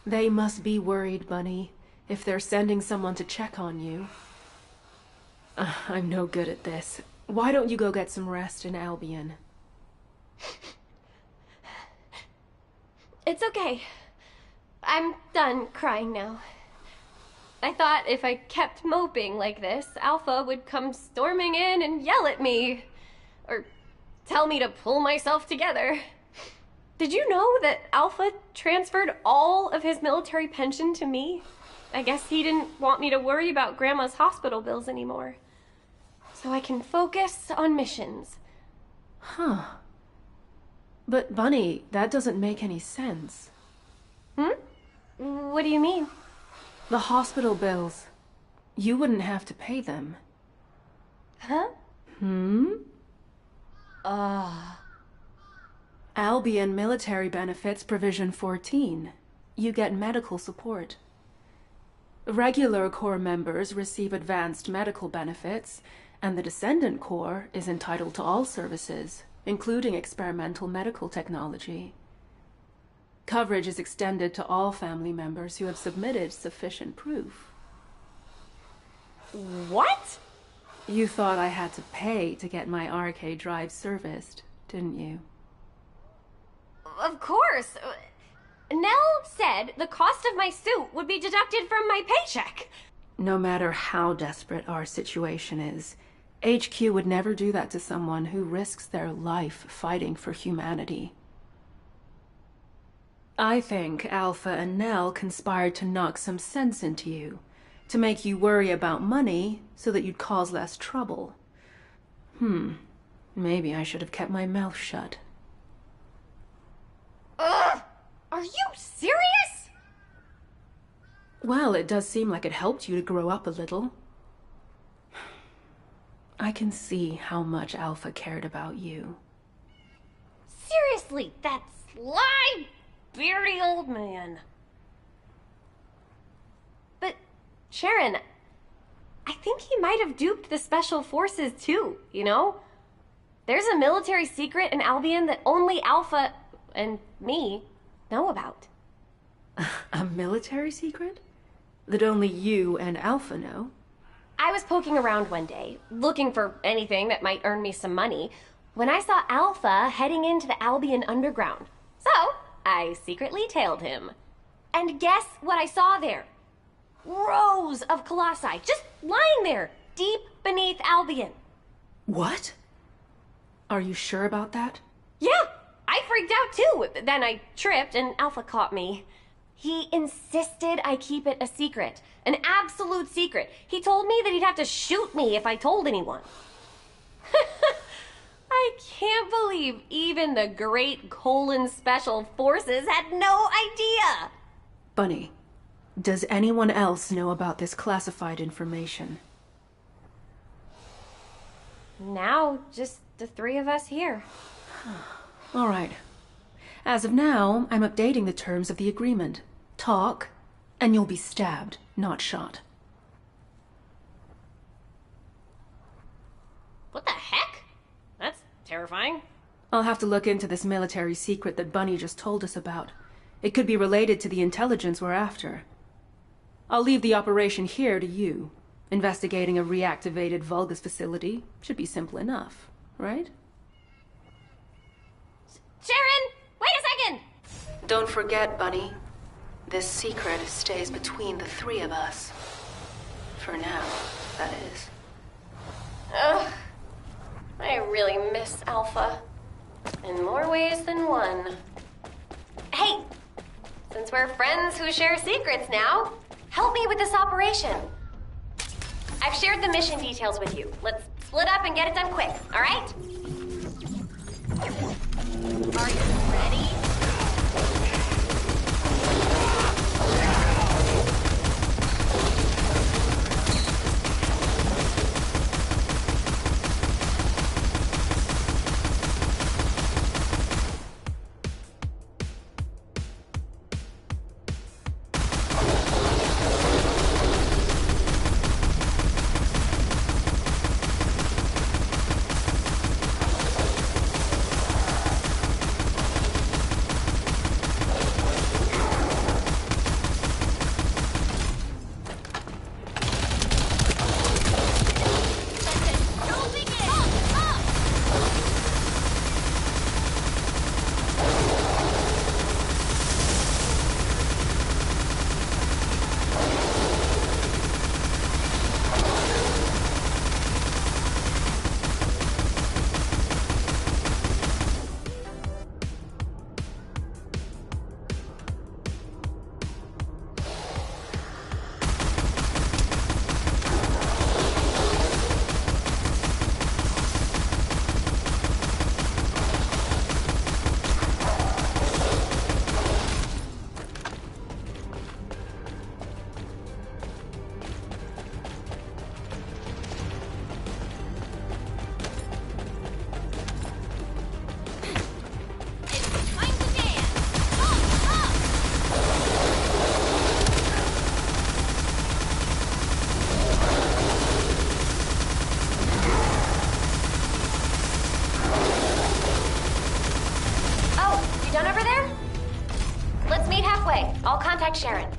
They must be worried, Bunny, if they're sending someone to check on you. I'm no good at this. Why don't you go get some rest in Albion? It's okay. I'm done crying now. I thought if I kept moping like this, Alpha would come storming in and yell at me. Or tell me to pull myself together. Did you know that Alpha transferred all of his military pension to me? I guess he didn't want me to worry about Grandma's hospital bills anymore. So I can focus on missions. Huh. But Bunny, that doesn't make any sense. What do you mean? The hospital bills. You wouldn't have to pay them. Huh? Albion Military Benefits Provision 14. You get medical support. Regular Corps members receive advanced medical benefits, and the Descendant Corps is entitled to all services, including experimental medical technology. Coverage is extended to all family members who have submitted sufficient proof. What? You thought I had to pay to get my RK drive serviced, didn't you? Of course. Nell said the cost of my suit would be deducted from my paycheck. No matter how desperate our situation is, HQ would never do that to someone who risks their life fighting for humanity. I think Alpha and Nell conspired to knock some sense into you, to make you worry about money so that you'd cause less trouble. Maybe I should have kept my mouth shut. Ugh! Are you serious? Well, it does seem like it helped you to grow up a little. I can see how much Alpha cared about you. Seriously, that sly, beardy old man. But, Sharon, I think he might have duped the Special Forces too, you know? There's a military secret in Albion that only Alpha and me know about. A military secret? That only you and Alpha know? I was poking around one day, looking for anything that might earn me some money, when I saw Alpha heading into the Albion Underground. So, I secretly tailed him. And guess what I saw there? Rows of colossi, just lying there, deep beneath Albion. What? Are you sure about that? Yeah, I freaked out too. Then I tripped and Alpha caught me. He insisted I keep it a secret. An absolute secret. He told me that he'd have to shoot me if I told anyone. I can't believe even the great colon special forces had no idea. Bunny, does anyone else know about this classified information? Now, just the three of us here. All right. As of now, I'm updating the terms of the agreement. Talk, and you'll be stabbed, not shot. What the heck? That's terrifying. I'll have to look into this military secret that Bunny just told us about. It could be related to the intelligence we're after. I'll leave the operation here to you. Investigating a reactivated Vulgus facility should be simple enough, right? Sharon, wait a second! Don't forget, Bunny. This secret stays between the three of us. For now, that is. Ugh. I really miss Alpha. In more ways than one. Hey! Since we're friends who share secrets now, help me with this operation. I've shared the mission details with you. Let's split up and get it done quick, alright? Are you ready? I'll contact Sharon.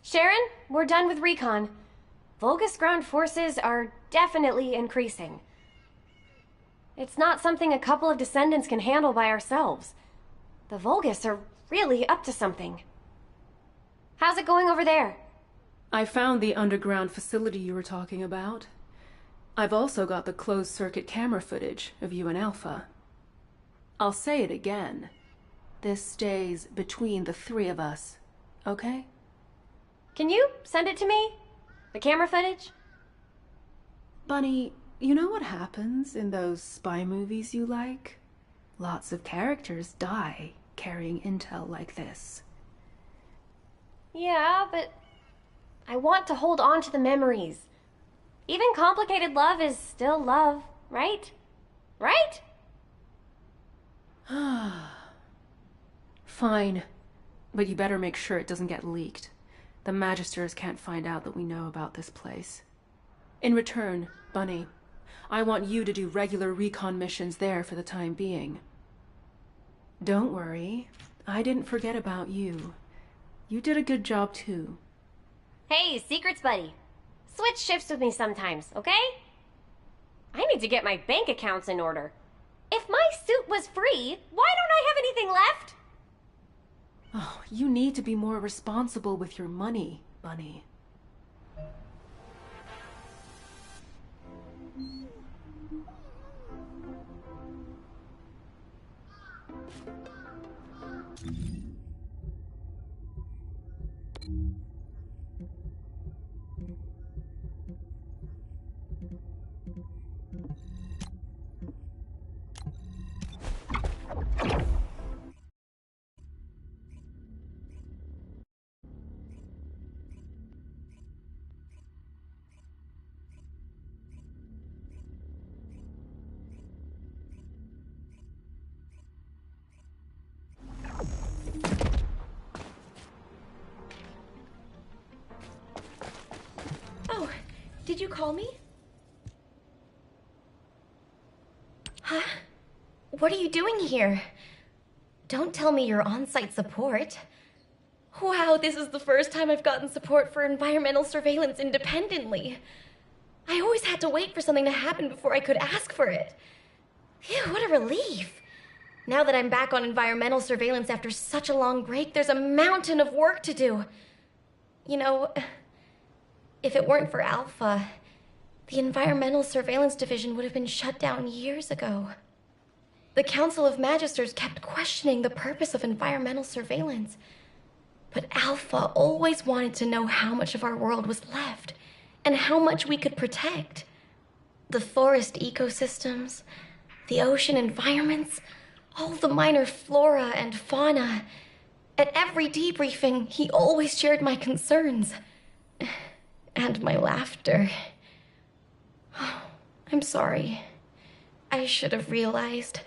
Sharon, we're done with recon. Vulgus ground forces are definitely increasing. It's not something a couple of Descendants can handle by ourselves. The Vulgus are really up to something. How's it going over there? I found the underground facility you were talking about. I've also got the closed-circuit camera footage of you and Alpha. I'll say it again. This stays between the three of us, okay? Can you send it to me? The camera footage? Bunny, you know what happens in those spy movies you like? Lots of characters die carrying intel like this. Yeah, but I want to hold on to the memories. Even complicated love is still love, right? Right? Fine. But you better make sure it doesn't get leaked. The Magisters can't find out that we know about this place. In return, Bunny, I want you to do regular recon missions there for the time being. Don't worry, I didn't forget about you. You did a good job too. Hey, secrets buddy. Switch shifts with me sometimes, okay? I need to get my bank accounts in order. If my suit was free, why don't I have anything left? Oh, you need to be more responsible with your money, Bunny. Oh, did you call me? Huh? What are you doing here? Don't tell me you're on-site support. Wow, this is the first time I've gotten support for environmental surveillance independently. I always had to wait for something to happen before I could ask for it. Phew, what a relief. Now that I'm back on environmental surveillance after such a long break, there's a mountain of work to do. You know, if it weren't for Alpha, the Environmental Surveillance Division would have been shut down years ago. The Council of Magisters kept questioning the purpose of environmental surveillance. But Alpha always wanted to know how much of our world was left, and how much we could protect. The forest ecosystems, the ocean environments, all the minor flora and fauna. At every debriefing, he always shared my concerns. And my laughter. Oh, I'm sorry. I should have realized.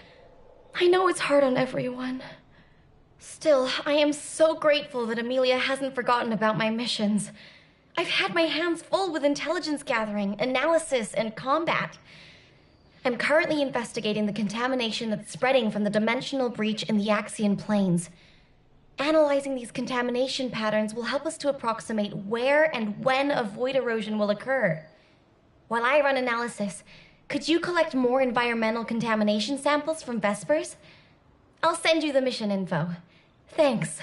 I know it's hard on everyone. Still, I am so grateful that Amelia hasn't forgotten about my missions. I've had my hands full with intelligence gathering, analysis, and combat. I'm currently investigating the contamination that's spreading from the dimensional breach in the Axian plains. Analyzing these contamination patterns will help us to approximate where and when a void erosion will occur. While I run analysis, could you collect more environmental contamination samples from Vespers? I'll send you the mission info. Thanks.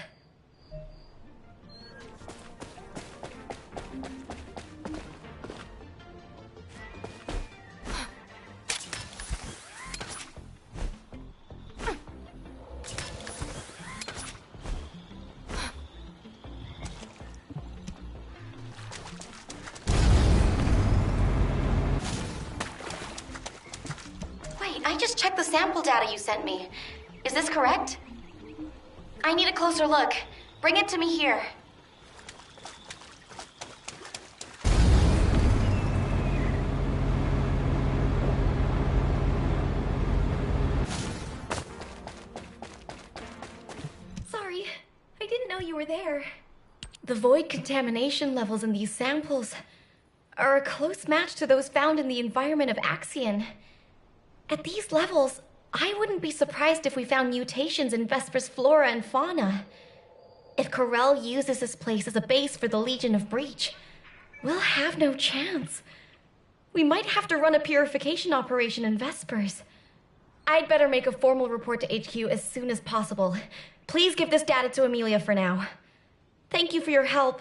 I just checked the sample data you sent me. Is this correct? I need a closer look. Bring it to me here. Sorry, I didn't know you were there. The void contamination levels in these samples are a close match to those found in the environment of Axion. At these levels, I wouldn't be surprised if we found mutations in Vesper's flora and fauna. If Corel uses this place as a base for the Legion of Breach, we'll have no chance. We might have to run a purification operation in Vespers. I'd better make a formal report to HQ as soon as possible. Please give this data to Amelia for now. Thank you for your help.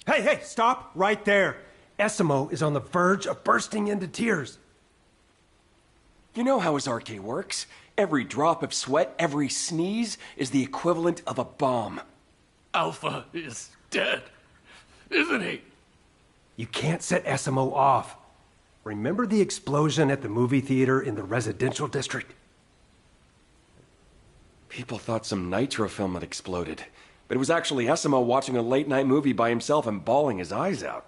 Hey, stop right there. Esimo is on the verge of bursting into tears. You know how his RK works. Every drop of sweat, every sneeze is the equivalent of a bomb. Alpha is dead, isn't he? You can't set Esimo off. Remember the explosion at the movie theater in the residential district? People thought some nitrofilm had exploded. But it was actually Esimo watching a late-night movie by himself and bawling his eyes out.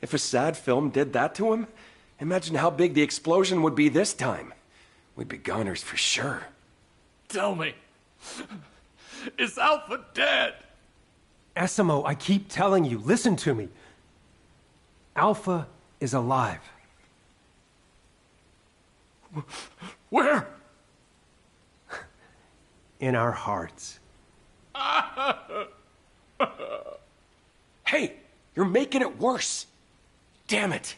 If a sad film did that to him, imagine how big the explosion would be this time. We'd be goners for sure. Tell me, is Alpha dead? Esimo, I keep telling you, listen to me. Alpha is alive. Where? In our hearts. Hey, you're making it worse. Damn it.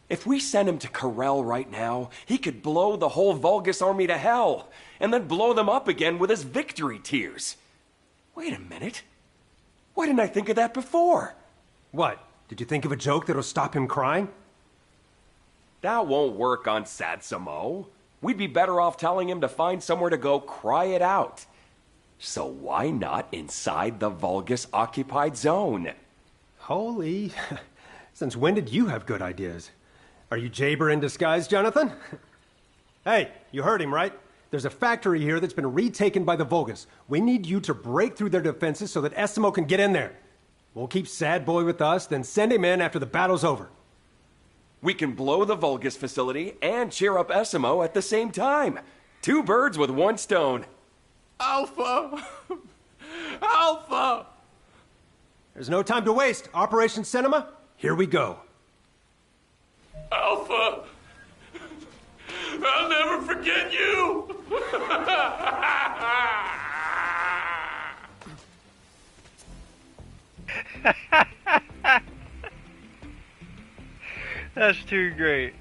If we send him to Corel right now, he could blow the whole Vulgus army to hell, and then blow them up again with his victory tears. Wait a minute. Why didn't I think of that before? What? Did you think of a joke that'll stop him crying? That won't work on Satsamo. We'd be better off telling him to find somewhere to go cry it out. So why not inside the Vulgus-occupied zone? Holy... Since when did you have good ideas? Are you Jaber in disguise, Jonathan? Hey, you heard him, right? There's a factory here that's been retaken by the Vulgus. We need you to break through their defenses so that Esimo can get in there. We'll keep Sad Boy with us, then send him in after the battle's over. We can blow the Vulgus facility and cheer up Esimo at the same time. 2 birds with 1 stone. Alpha! Alpha! There's no time to waste. Operation Cinema, here we go. Alpha! I'll never forget you! That's too great.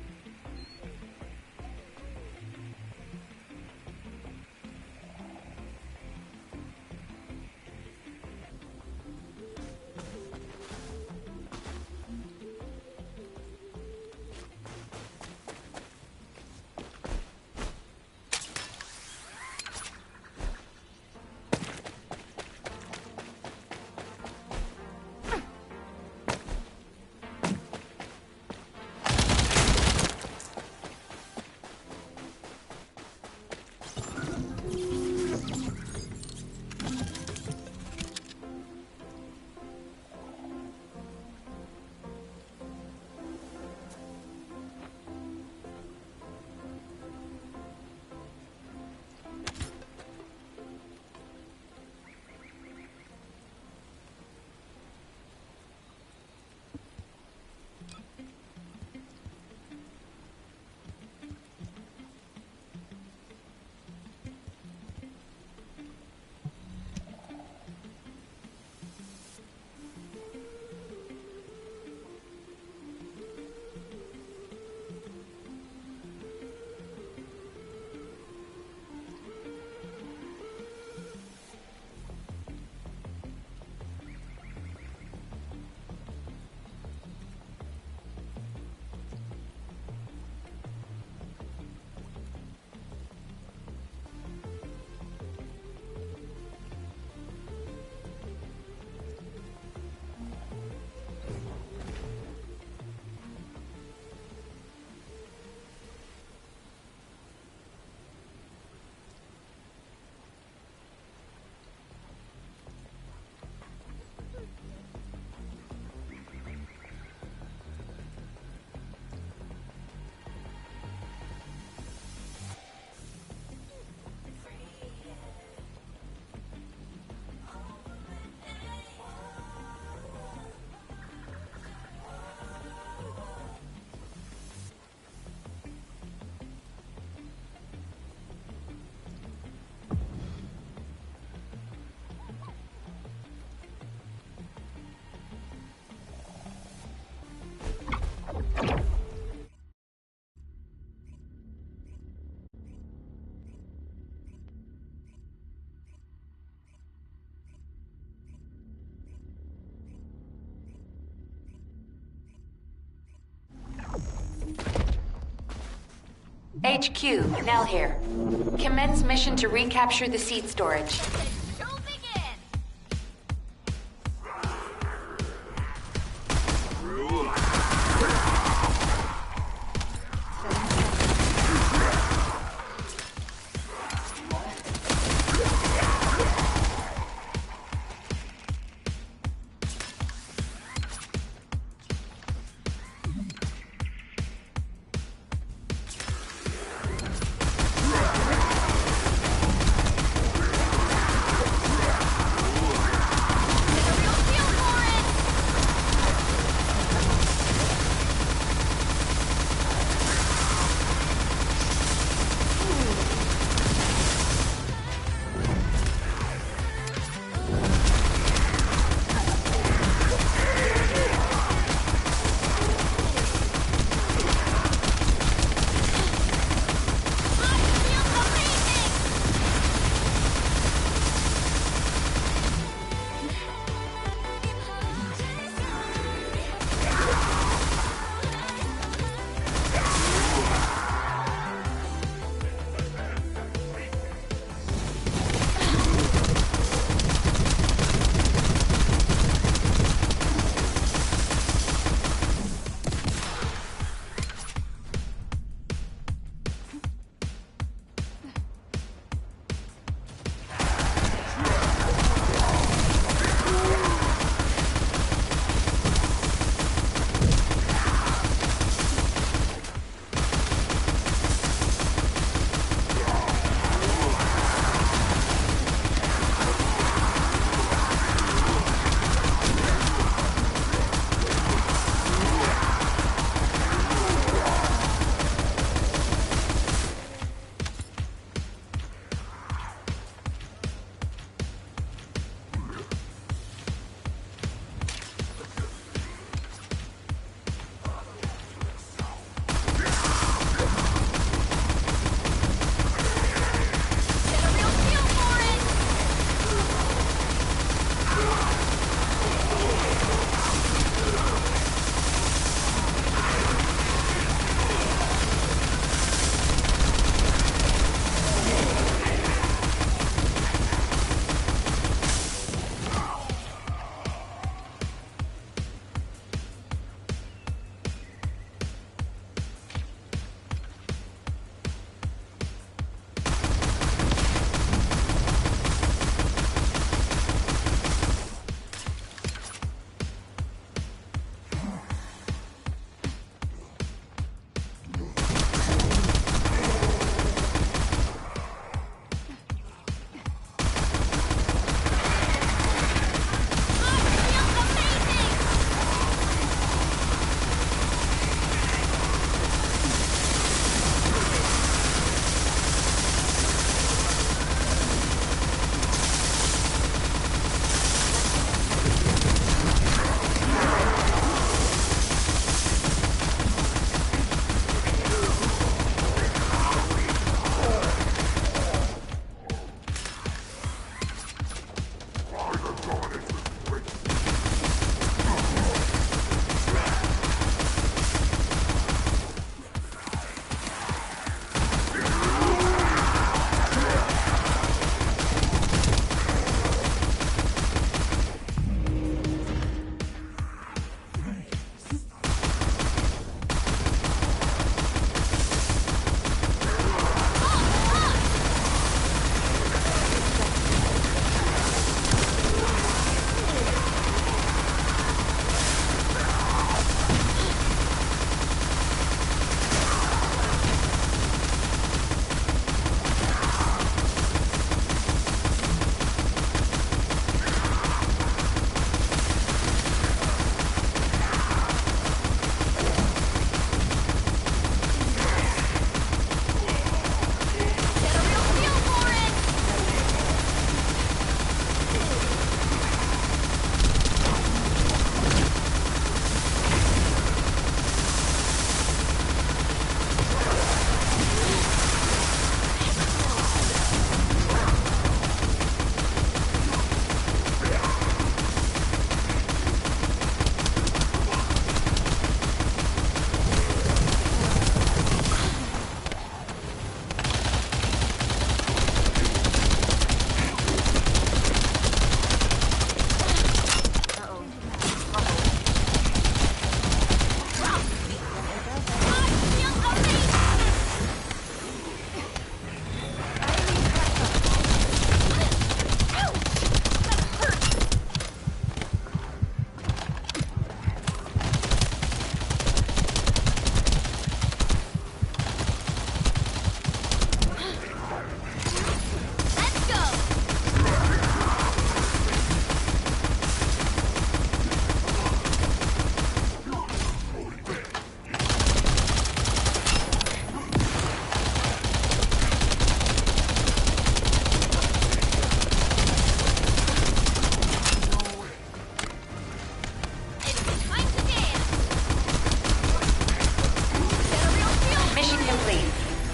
HQ, Nell here. Commence mission to recapture the seed storage.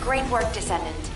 Great work, Descendant.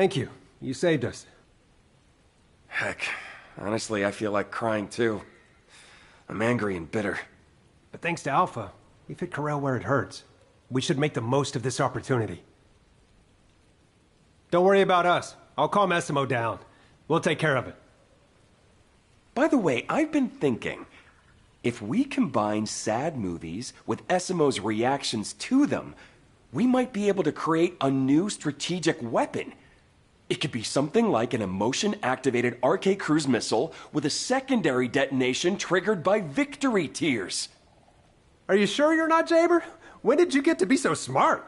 Thank you. You saved us. Heck, honestly, I feel like crying too. I'm angry and bitter. But thanks to Alpha, we've hit Corel where it hurts. We should make the most of this opportunity. Don't worry about us. I'll calm Essimo down. We'll take care of it. By the way, I've been thinking, if we combine sad movies with Essimo's reactions to them, we might be able to create a new strategic weapon. It could be something like an emotion-activated RK cruise missile with a secondary detonation triggered by victory tears. Are you sure you're not Jaber? When did you get to be so smart?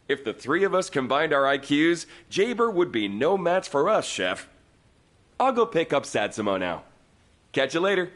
If the three of us combined our IQs, Jaber would be no match for us, Chef. I'll go pick up Satsimo now. Catch you later.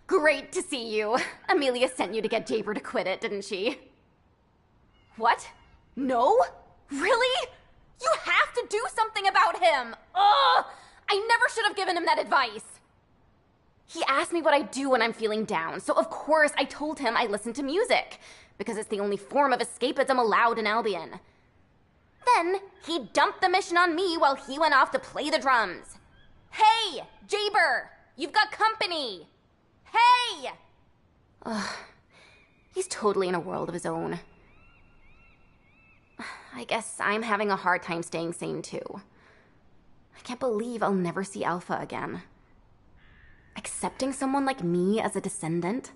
Great to see you. Amelia sent you to get Jaber to quit it, didn't she? What? No? Really? You have to do something about him! Ugh! I never should have given him that advice! He asked me what I do when I'm feeling down, so of course I told him I listen to music, because it's the only form of escapism allowed in Albion. Then, he dumped the mission on me while he went off to play the drums. Hey, Jaber! You've got company! Hey! Ugh. He's totally in a world of his own. I guess I'm having a hard time staying sane too. I can't believe I'll never see Alpha again. Accepting someone like me as a descendant,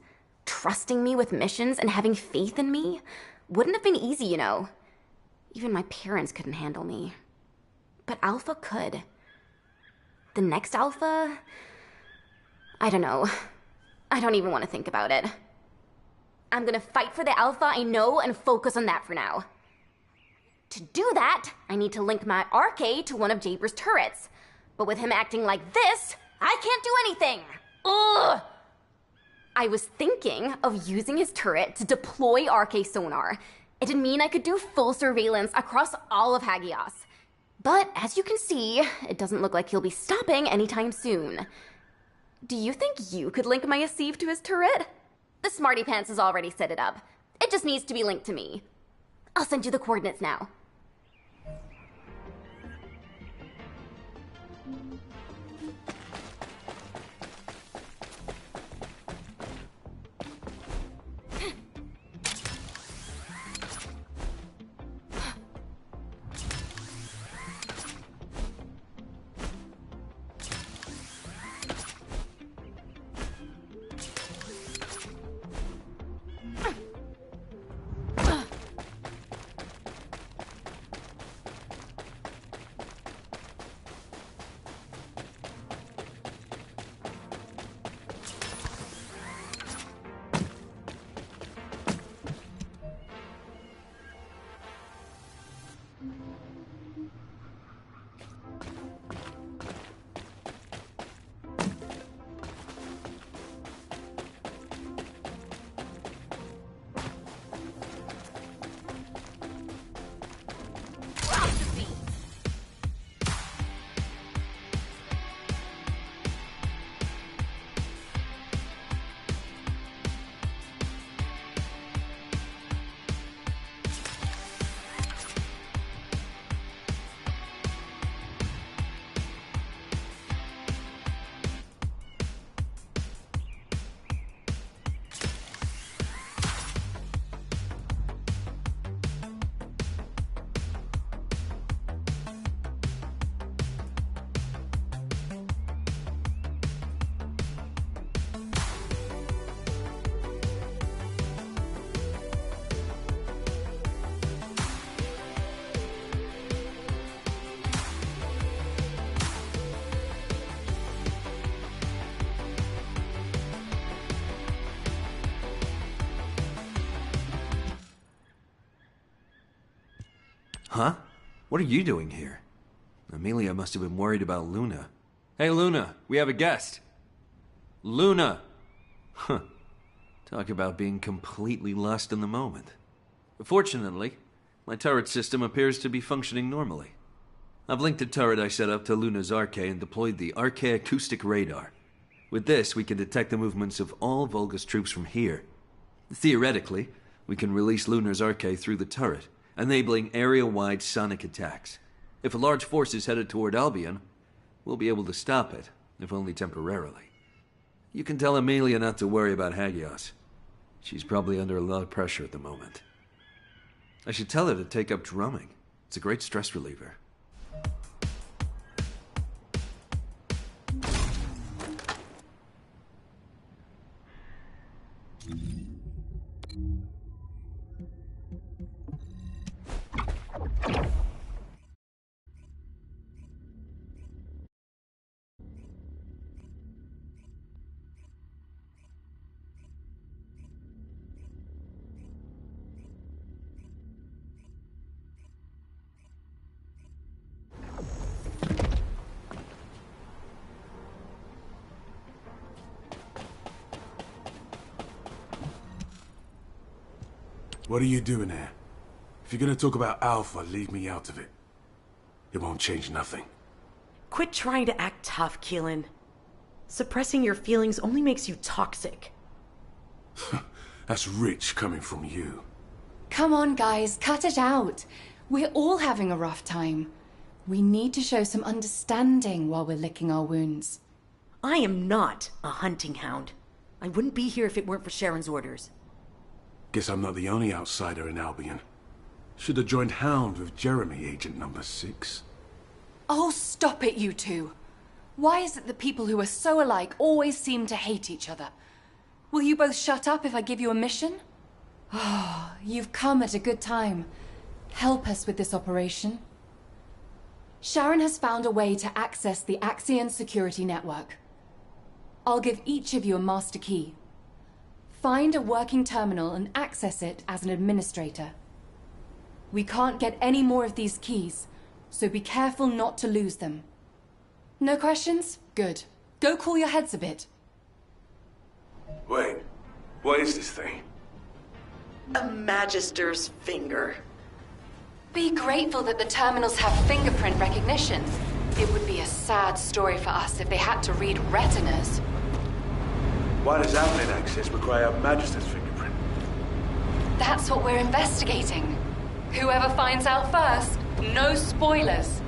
trusting me with missions and having faith in me, wouldn't have been easy, you know. Even my parents couldn't handle me. But Alpha could. The next Alpha? I don't know. I don't even want to think about it. I'm gonna fight for the Alpha I know and focus on that for now. To do that, I need to link my RK to one of Jaber's turrets. But with him acting like this, I can't do anything! Ugh! I was thinking of using his turret to deploy RK sonar. It'd mean I could do full surveillance across all of Hagios. But as you can see, it doesn't look like he'll be stopping anytime soon. Do you think you could link my Asif to his turret? The Smarty Pants has already set it up. It just needs to be linked to me. I'll send you the coordinates now. Huh? What are you doing here? Amelia must have been worried about Luna. Hey, Luna, we have a guest. Luna! Huh. Talk about being completely lost in the moment. Fortunately, my turret system appears to be functioning normally. I've linked the turret I set up to Luna's Arche and deployed the Arche acoustic radar. With this, we can detect the movements of all Vulgus troops from here. Theoretically, we can release Luna's Arche through the turret, enabling area-wide sonic attacks. If a large force is headed toward Albion, we'll be able to stop it, if only temporarily. You can tell Amelia not to worry about Hagios. She's probably under a lot of pressure at the moment. I should tell her to take up drumming. It's a great stress reliever. What are you doing here? If you're gonna talk about Alpha, leave me out of it. It won't change nothing. Quit trying to act tough, Keelan. Suppressing your feelings only makes you toxic. That's rich coming from you. Come on, guys, cut it out. We're all having a rough time. We need to show some understanding while we're licking our wounds. I am not a hunting hound. I wouldn't be here if it weren't for Sharon's orders. Guess I'm not the only outsider in Albion. Should have joined Hound with Jeremy, Agent number 6. Oh, stop it, you two. Why is it that people who are so alike always seem to hate each other? Will you both shut up if I give you a mission? Oh, you've come at a good time. Help us with this operation. Sharon has found a way to access the Axion security network. I'll give each of you a master key. Find a working terminal and access it as an administrator. We can't get any more of these keys, so be careful not to lose them. No questions? Good. Go cool your heads a bit. Wait, what is this thing? A Magister's finger. Be grateful that the terminals have fingerprint recognition. It would be a sad story for us if they had to read retinas. Why does outlet access require a Magister's fingerprint? That's what we're investigating. Whoever finds out first, no spoilers.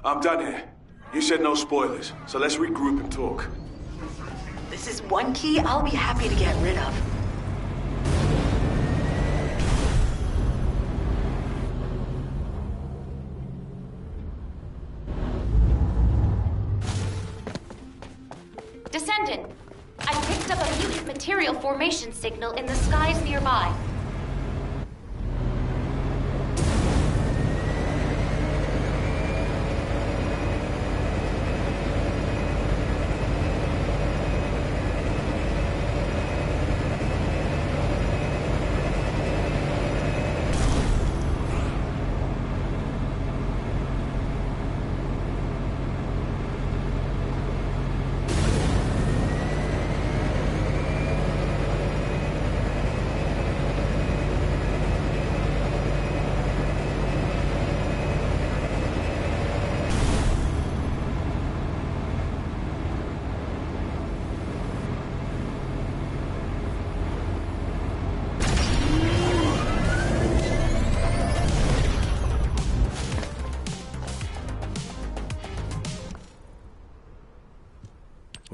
I'm done here. You said no spoilers, so let's regroup and talk. This is one key I'll be happy to get rid of. Descendant, I picked up a mutant material formation signal in the skies nearby.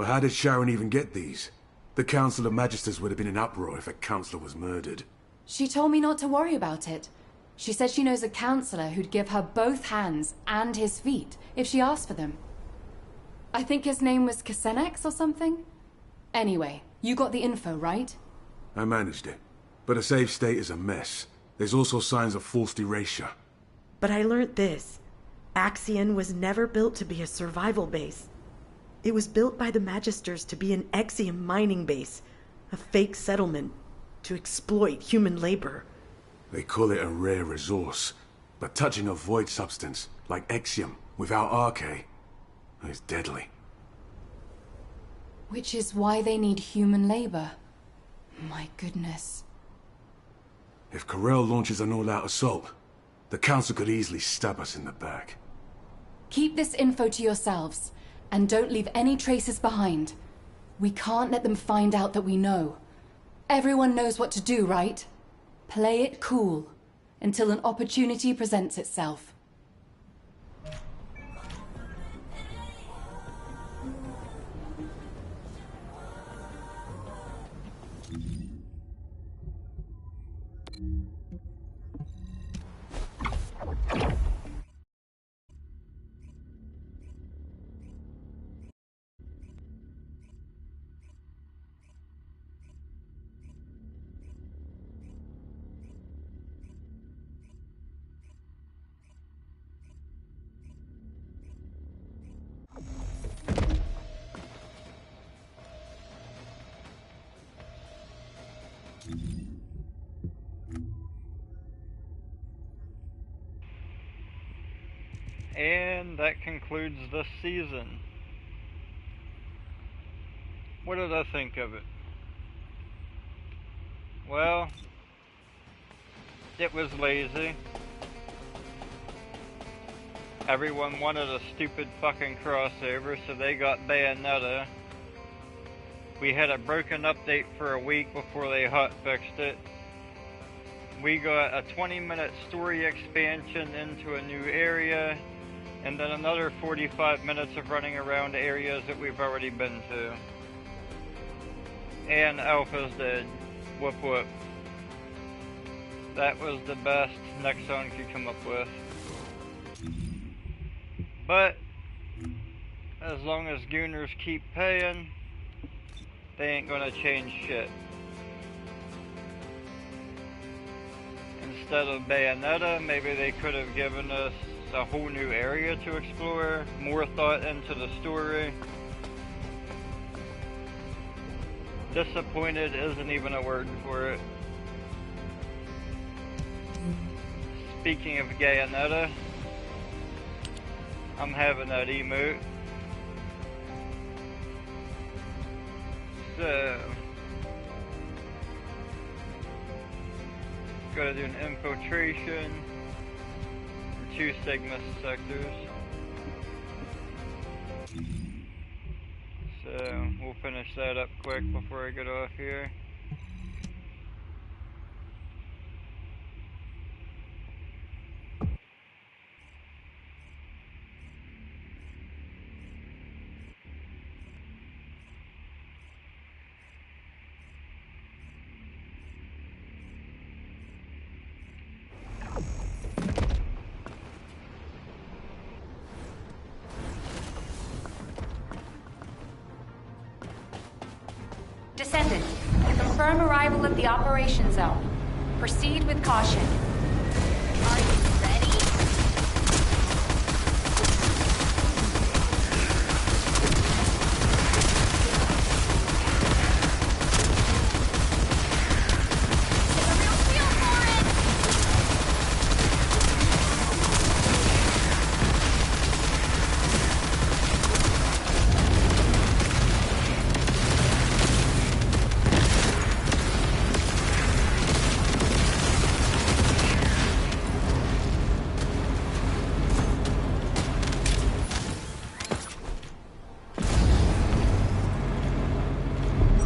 Well, how did Sharon even get these? The Council of Magisters would have been in uproar if a councillor was murdered. She told me not to worry about it. She said she knows a counselor who'd give her both hands and his feet if she asked for them. I think his name was Kasenex or something? Anyway, you got the info, right? I managed it. But a safe state is a mess. There's also signs of forced erasure. But I learned this. Axion was never built to be a survival base. It was built by the Magisters to be an Exium mining base, a fake settlement, to exploit human labor. They call it a rare resource, but touching a void substance, like Exium, without Arche, is deadly. Which is why they need human labor. My goodness. If Corel launches an all-out assault, the Council could easily stab us in the back. Keep this info to yourselves, and don't leave any traces behind. We can't let them find out that we know. Everyone knows what to do, right? Play it cool, until an opportunity presents itself. And that concludes this season. What did I think of it? Well, it was lazy. Everyone wanted a stupid fucking crossover, so they got Bayonetta. We had a broken update for a week before they hotfixed it. We got a 20-minute story expansion into a new area, and then another 45 minutes of running around areas that we've already been to. And Alpha's dead. Whoop whoop. That was the best Nexon could come up with. But, as long as Gooners keep paying, they ain't gonna change shit. Instead of Bayonetta, maybe they could have given us a whole new area to explore, more thought into the story. Disappointed isn't even a word for it. Speaking of Bayonetta, I'm having that emote. So, gotta do an infiltration for 2 Sigma sectors. So, we'll finish that up quick before I get off here. Descendant, confirm arrival at the operation zone. Proceed with caution. Are you ready? Get a real feel for it!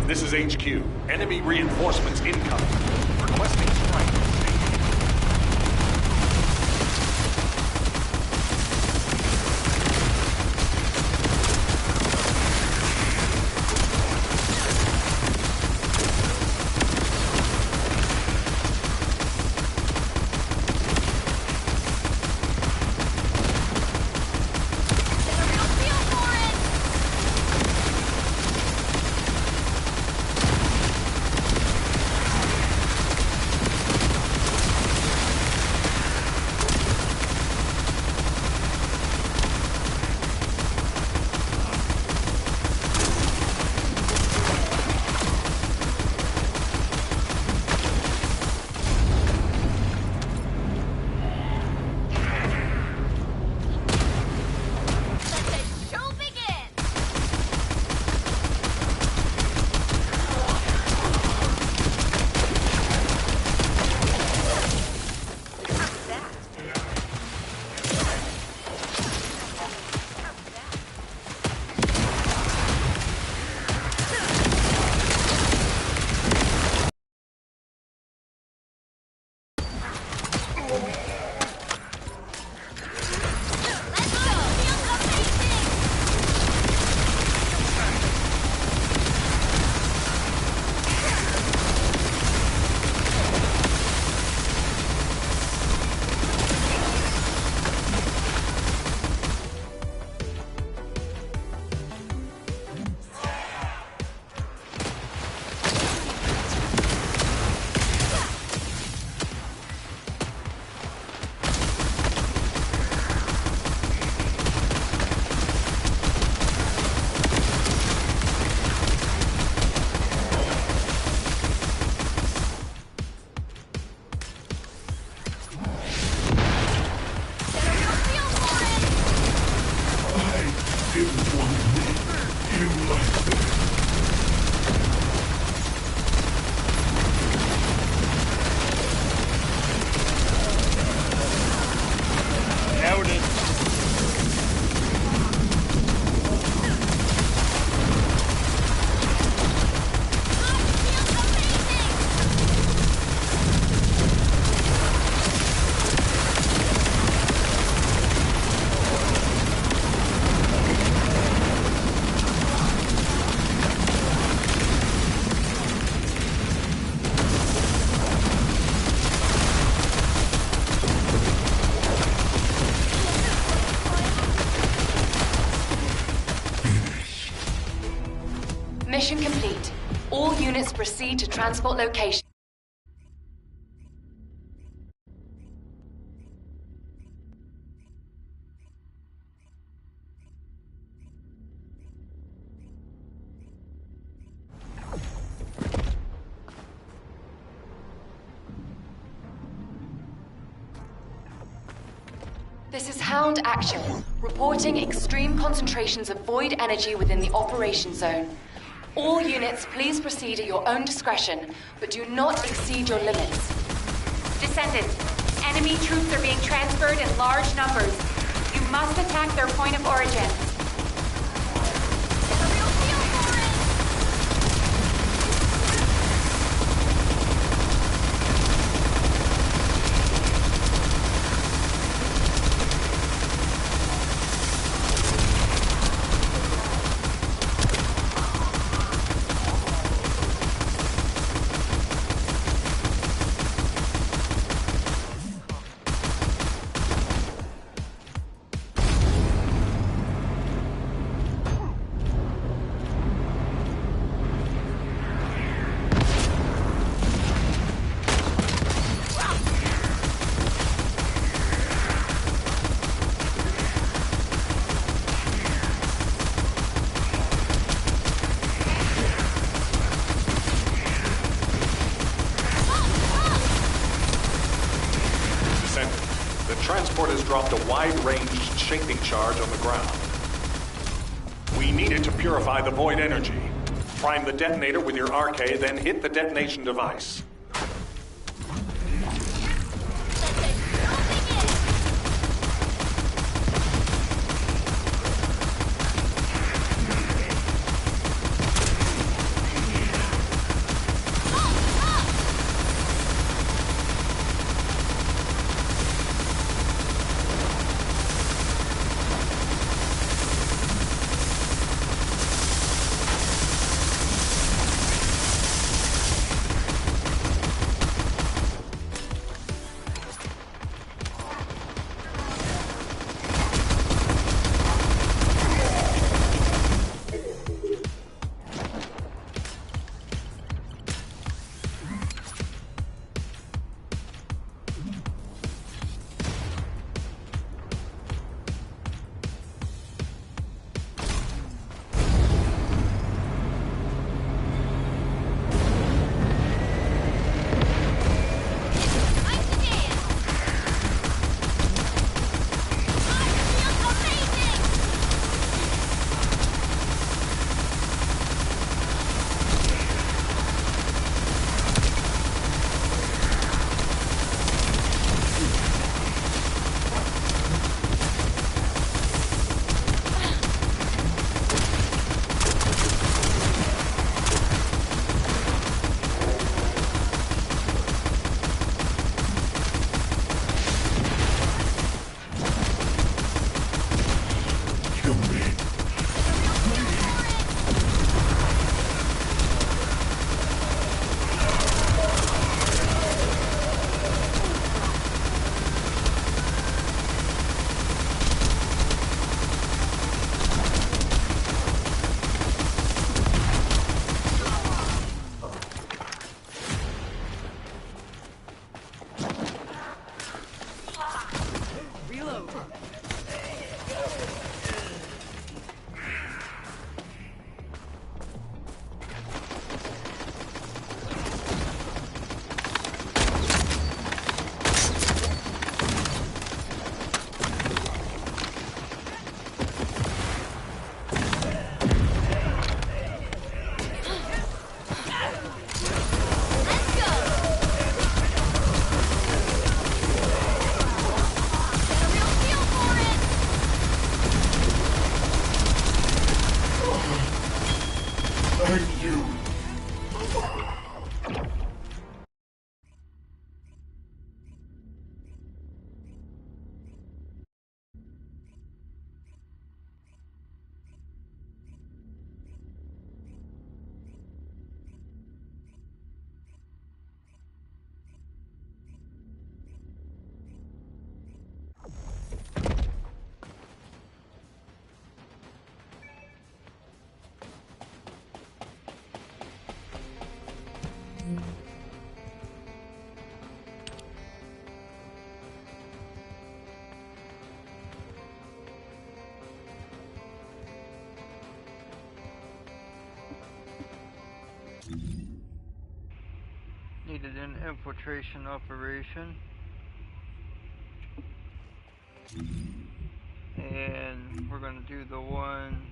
This is HQ. Enemy reinforcements incoming. Requesting strike. units proceed to transport location. This is Hound Actual, reporting extreme concentrations of void energy within the operation zone. All units, please proceed at your own discretion, but do not exceed your limits. Descendant, enemy troops are being transferred in large numbers. You must attack their point of origin. Transport has dropped a wide-ranged shaping charge on the ground. We need it to purify the void energy. Prime the detonator with your RK, then hit the detonation device. needed an infiltration operation. And we're going to do the one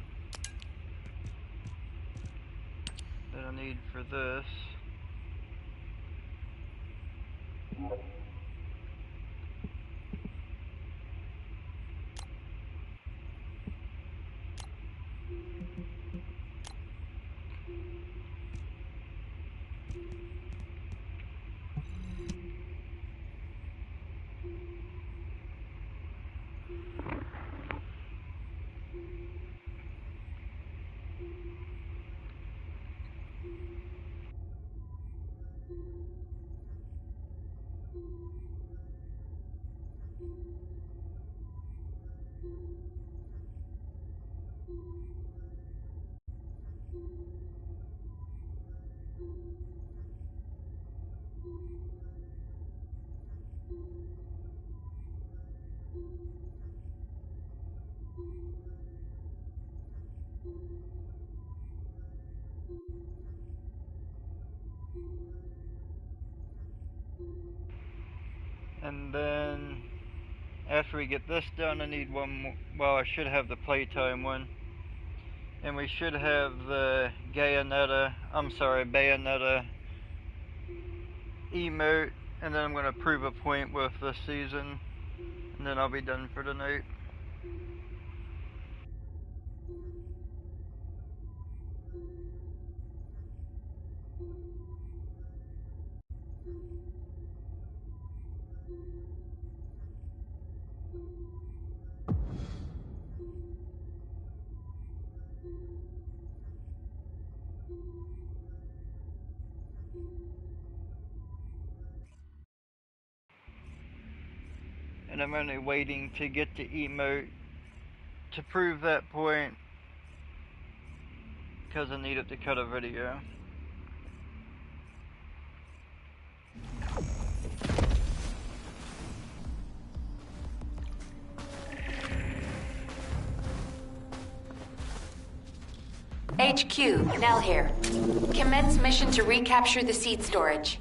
that I need for this. And then after we get this done, I need one more. Well, I should have the playtime one. And we should have the Bayonetta emote. And then I'm going to prove a point with this season. And then I'll be done for the night. And I'm only waiting to get the emote to prove that point because I need it to cut a video. HQ, Nell here. Commence mission to recapture the seed storage.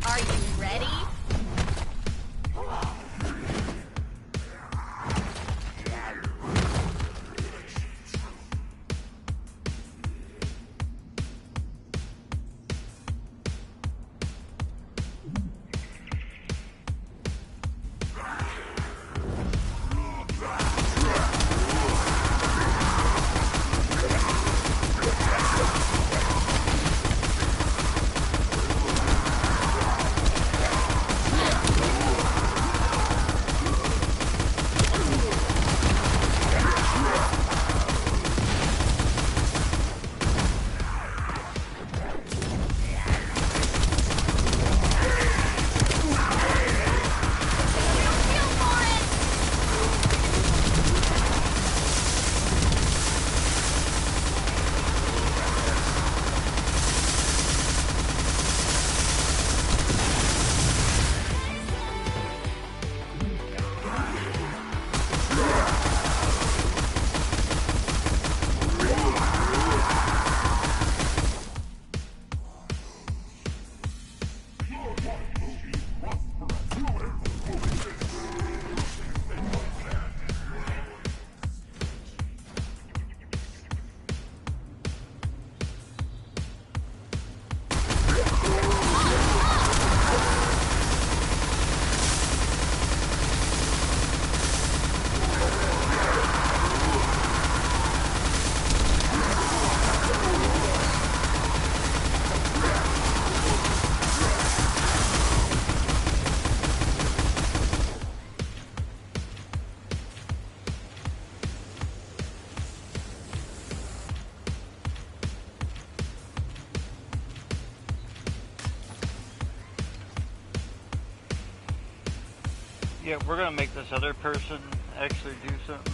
Are you ready? Yeah, we're gonna make this other person actually do something.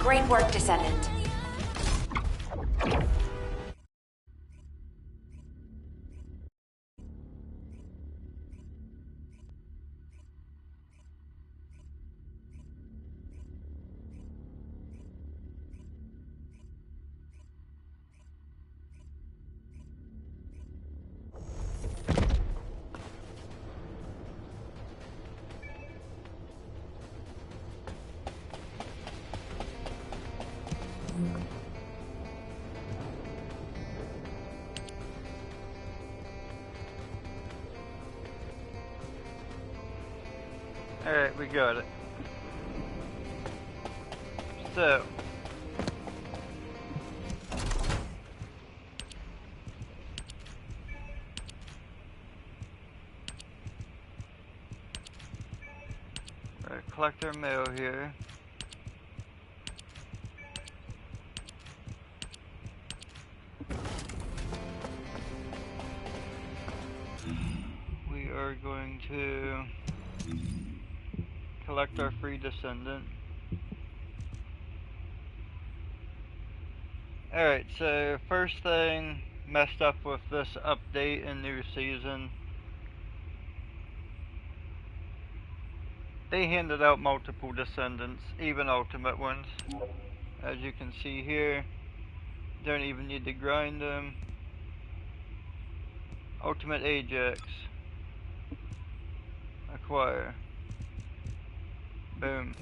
Great work, Descendant. Alright, we got it. So. Collect our mail here. We are going to collect our free Descendant. Alright, so first thing messed up with this update and new season. They handed out multiple Descendants, even ultimate ones. As you can see here, don't even need to grind them. Ultimate Ajax. Acquire. Boom.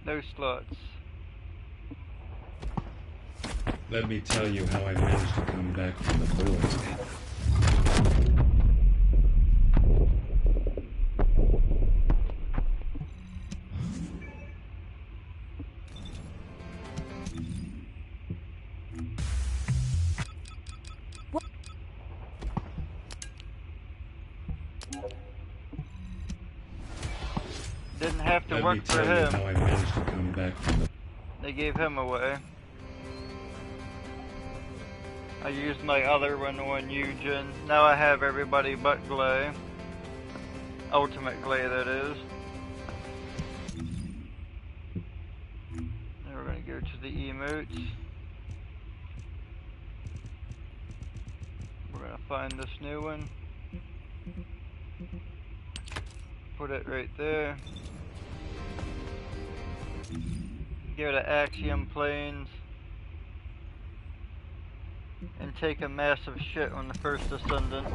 No slots. Let me tell you how I managed to come back from the void. Didn't have to work for him. How I managed to come back from the... They gave him away. I used my other one on Eugen. Now I have everybody but Glay. Ultimate Glay, that is. Now we're going to go to the emotes. We're going to find this new one. Put it right there. Go to Axiom Plains. And take a massive shit on the first Descendant.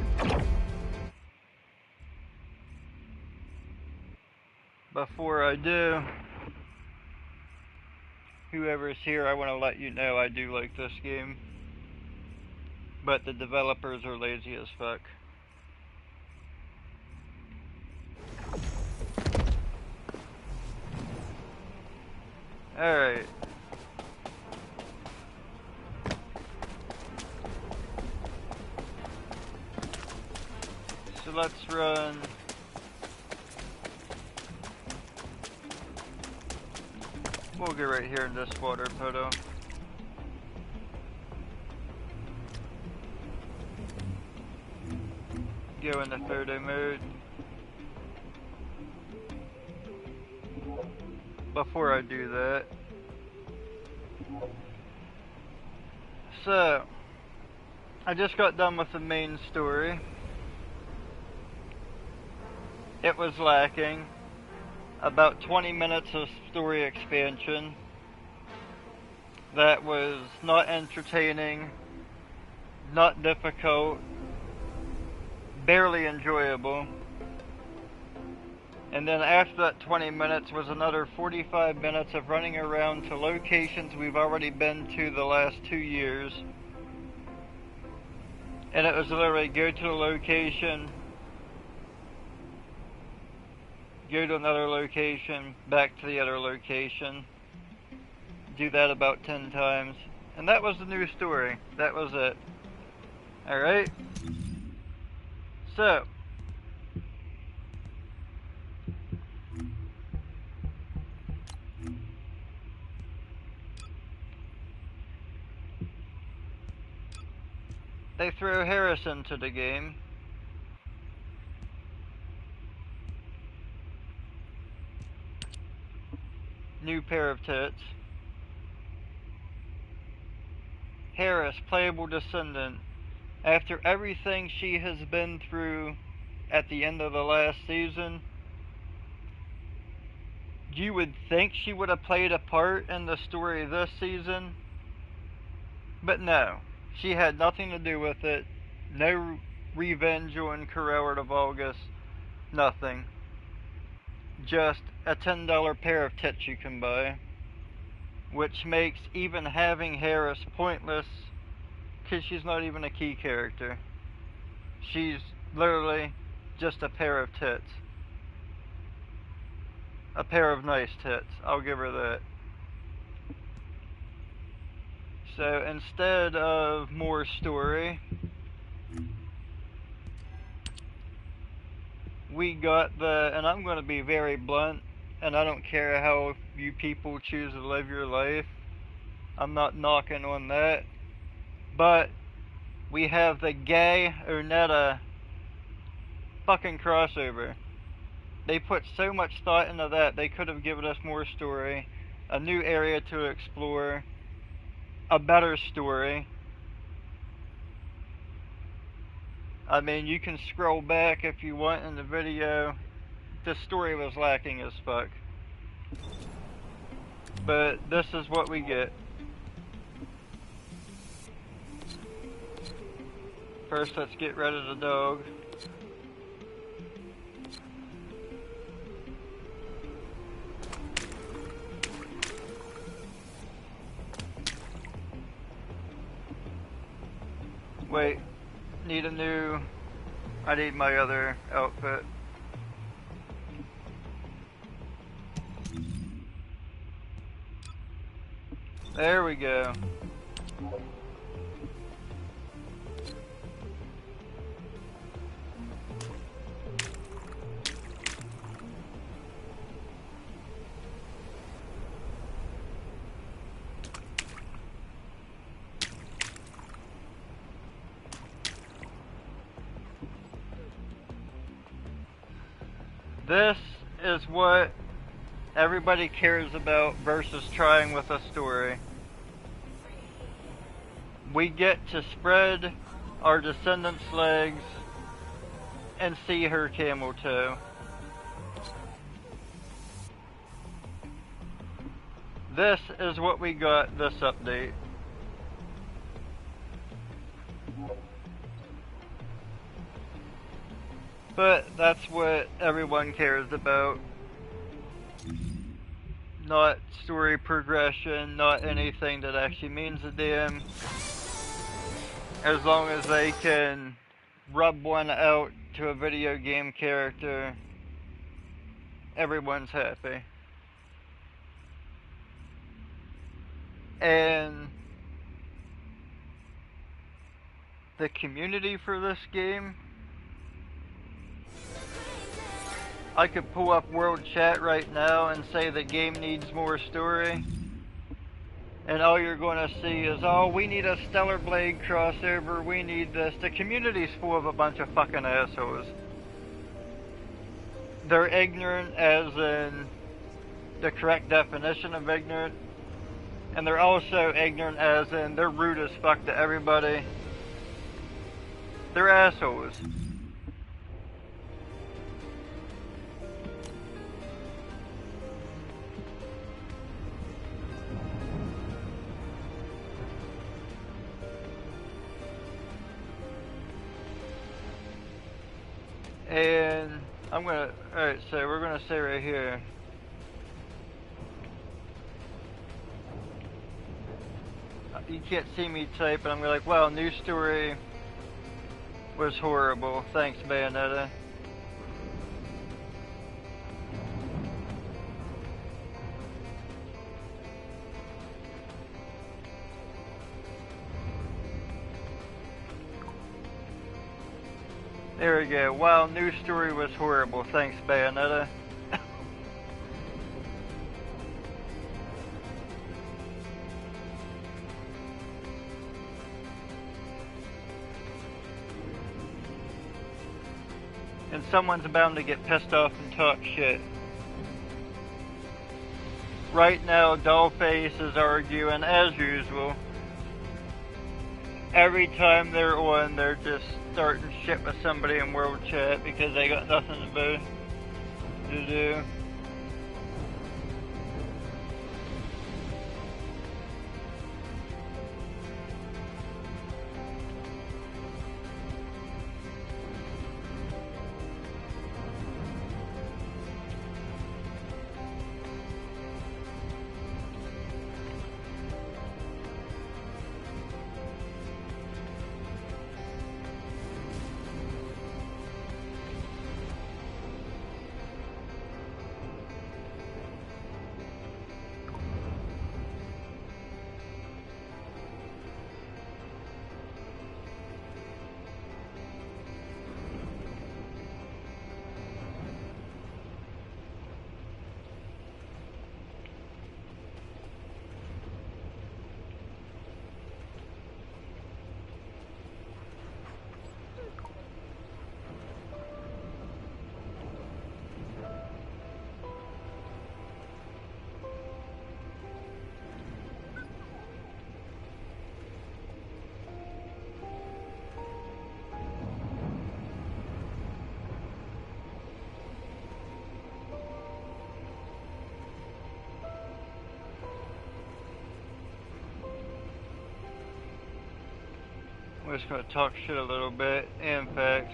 Before I do, whoever's here, I want to let you know I do like this game. But the developers are lazy as fuck. Alright. So let's run. We'll get right here in this water puddle. Go into photo mode. Before I do that, so I just got done with the main story. It was lacking about 20 minutes of story expansion. That was not entertaining, not difficult, barely enjoyable. And then after that 20 minutes was another 45 minutes of running around to locations we've already been to the last 2 years. And it was literally go to the location, go to another location, back to the other location. Do that about 10 times. And that was the new story. That was it. Alright? So, they throw Harris into the game. New pair of tits. Harris, playable Descendant. After everything she has been through at the end of the last season, you would think she would have played a part in the story this season. But no, she had nothing to do with it. No revenge on Carell or the Vulgus. Nothing. Just a $10 pair of tits you can buy. Which makes even having Harris pointless, because she's not even a key character. She's literally just a pair of tits. A pair of nice tits, I'll give her that. So instead of more story, we got and I'm going to be very blunt, and I don't care how you people choose to live your life, I'm not knocking on that, but we have the gay Onetta fucking crossover. They put so much thought into that. They could have given us more story, a new area to explore, a better story. I mean, you can scroll back if you want in the video. The story was lacking as fuck. But this is what we get. First, let's get rid of the dog. Wait, I need my other outfit. There we go. This is what everybody cares about versus trying with a story. We get to spread our Descendant's legs and see her camel toe. This is what we got this update. But that's what everyone cares about. Not story progression, not anything that actually means a damn. As long as they can rub one out to a video game character, everyone's happy. And the community for this game, I could pull up World Chat right now and say the game needs more story, and all you're going to see is, oh, we need a Stellar Blade crossover, we need this. The community's full of a bunch of fucking assholes. They're ignorant as in the correct definition of ignorant, and they're also ignorant as in they're rude as fuck to everybody. They're assholes. And alright, so we're gonna say right here. You can't see me type, but I'm gonna like, wow, news story was horrible. Thanks, Bayonetta. There we go. Wow, news story was horrible. Thanks, Bayonetta. And someone's bound to get pissed off and talk shit. Right now, Dollface is arguing as usual. Every time they're on, they're just starting shit with somebody in World Chat because they got nothing to do. We're just gonna talk shit a little bit. In fact,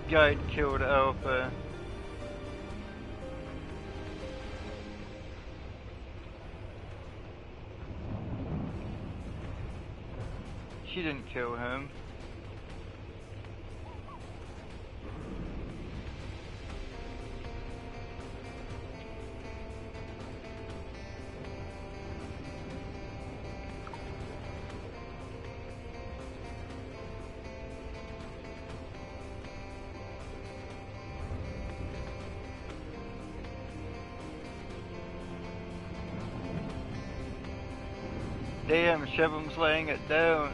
Guide killed Alpha. She didn't kill him. Damn, Shevum's laying it down.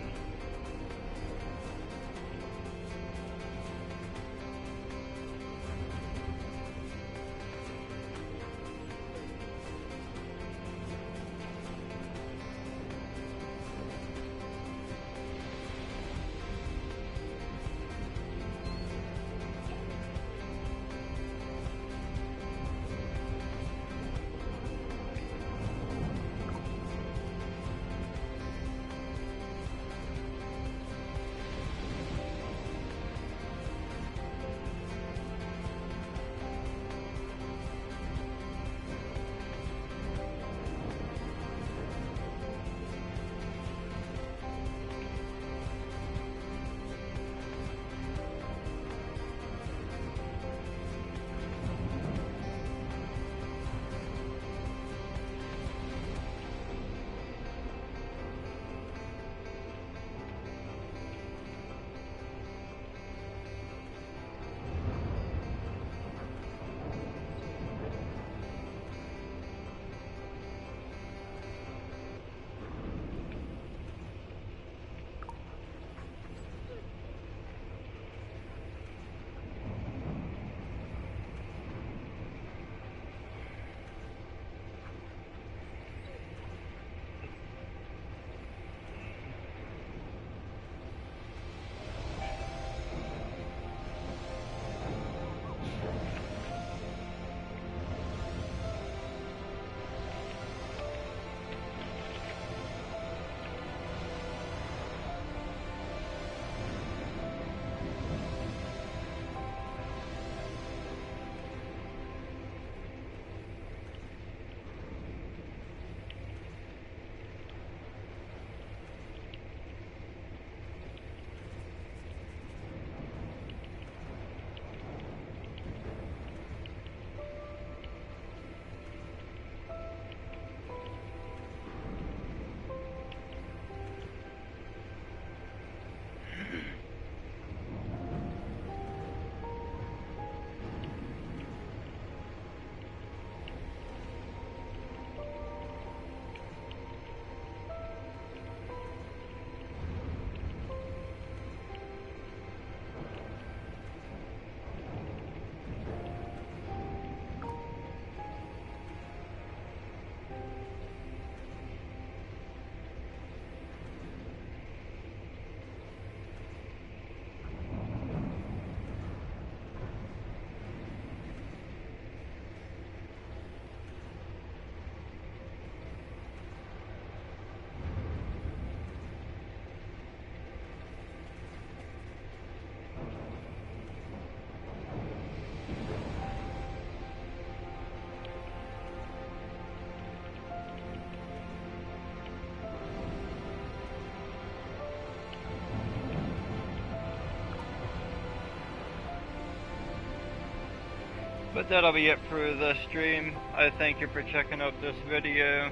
But that'll be it for the stream. I thank you for checking out this video.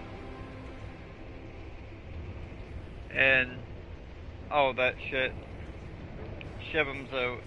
And all that shit. Shiv'em's out.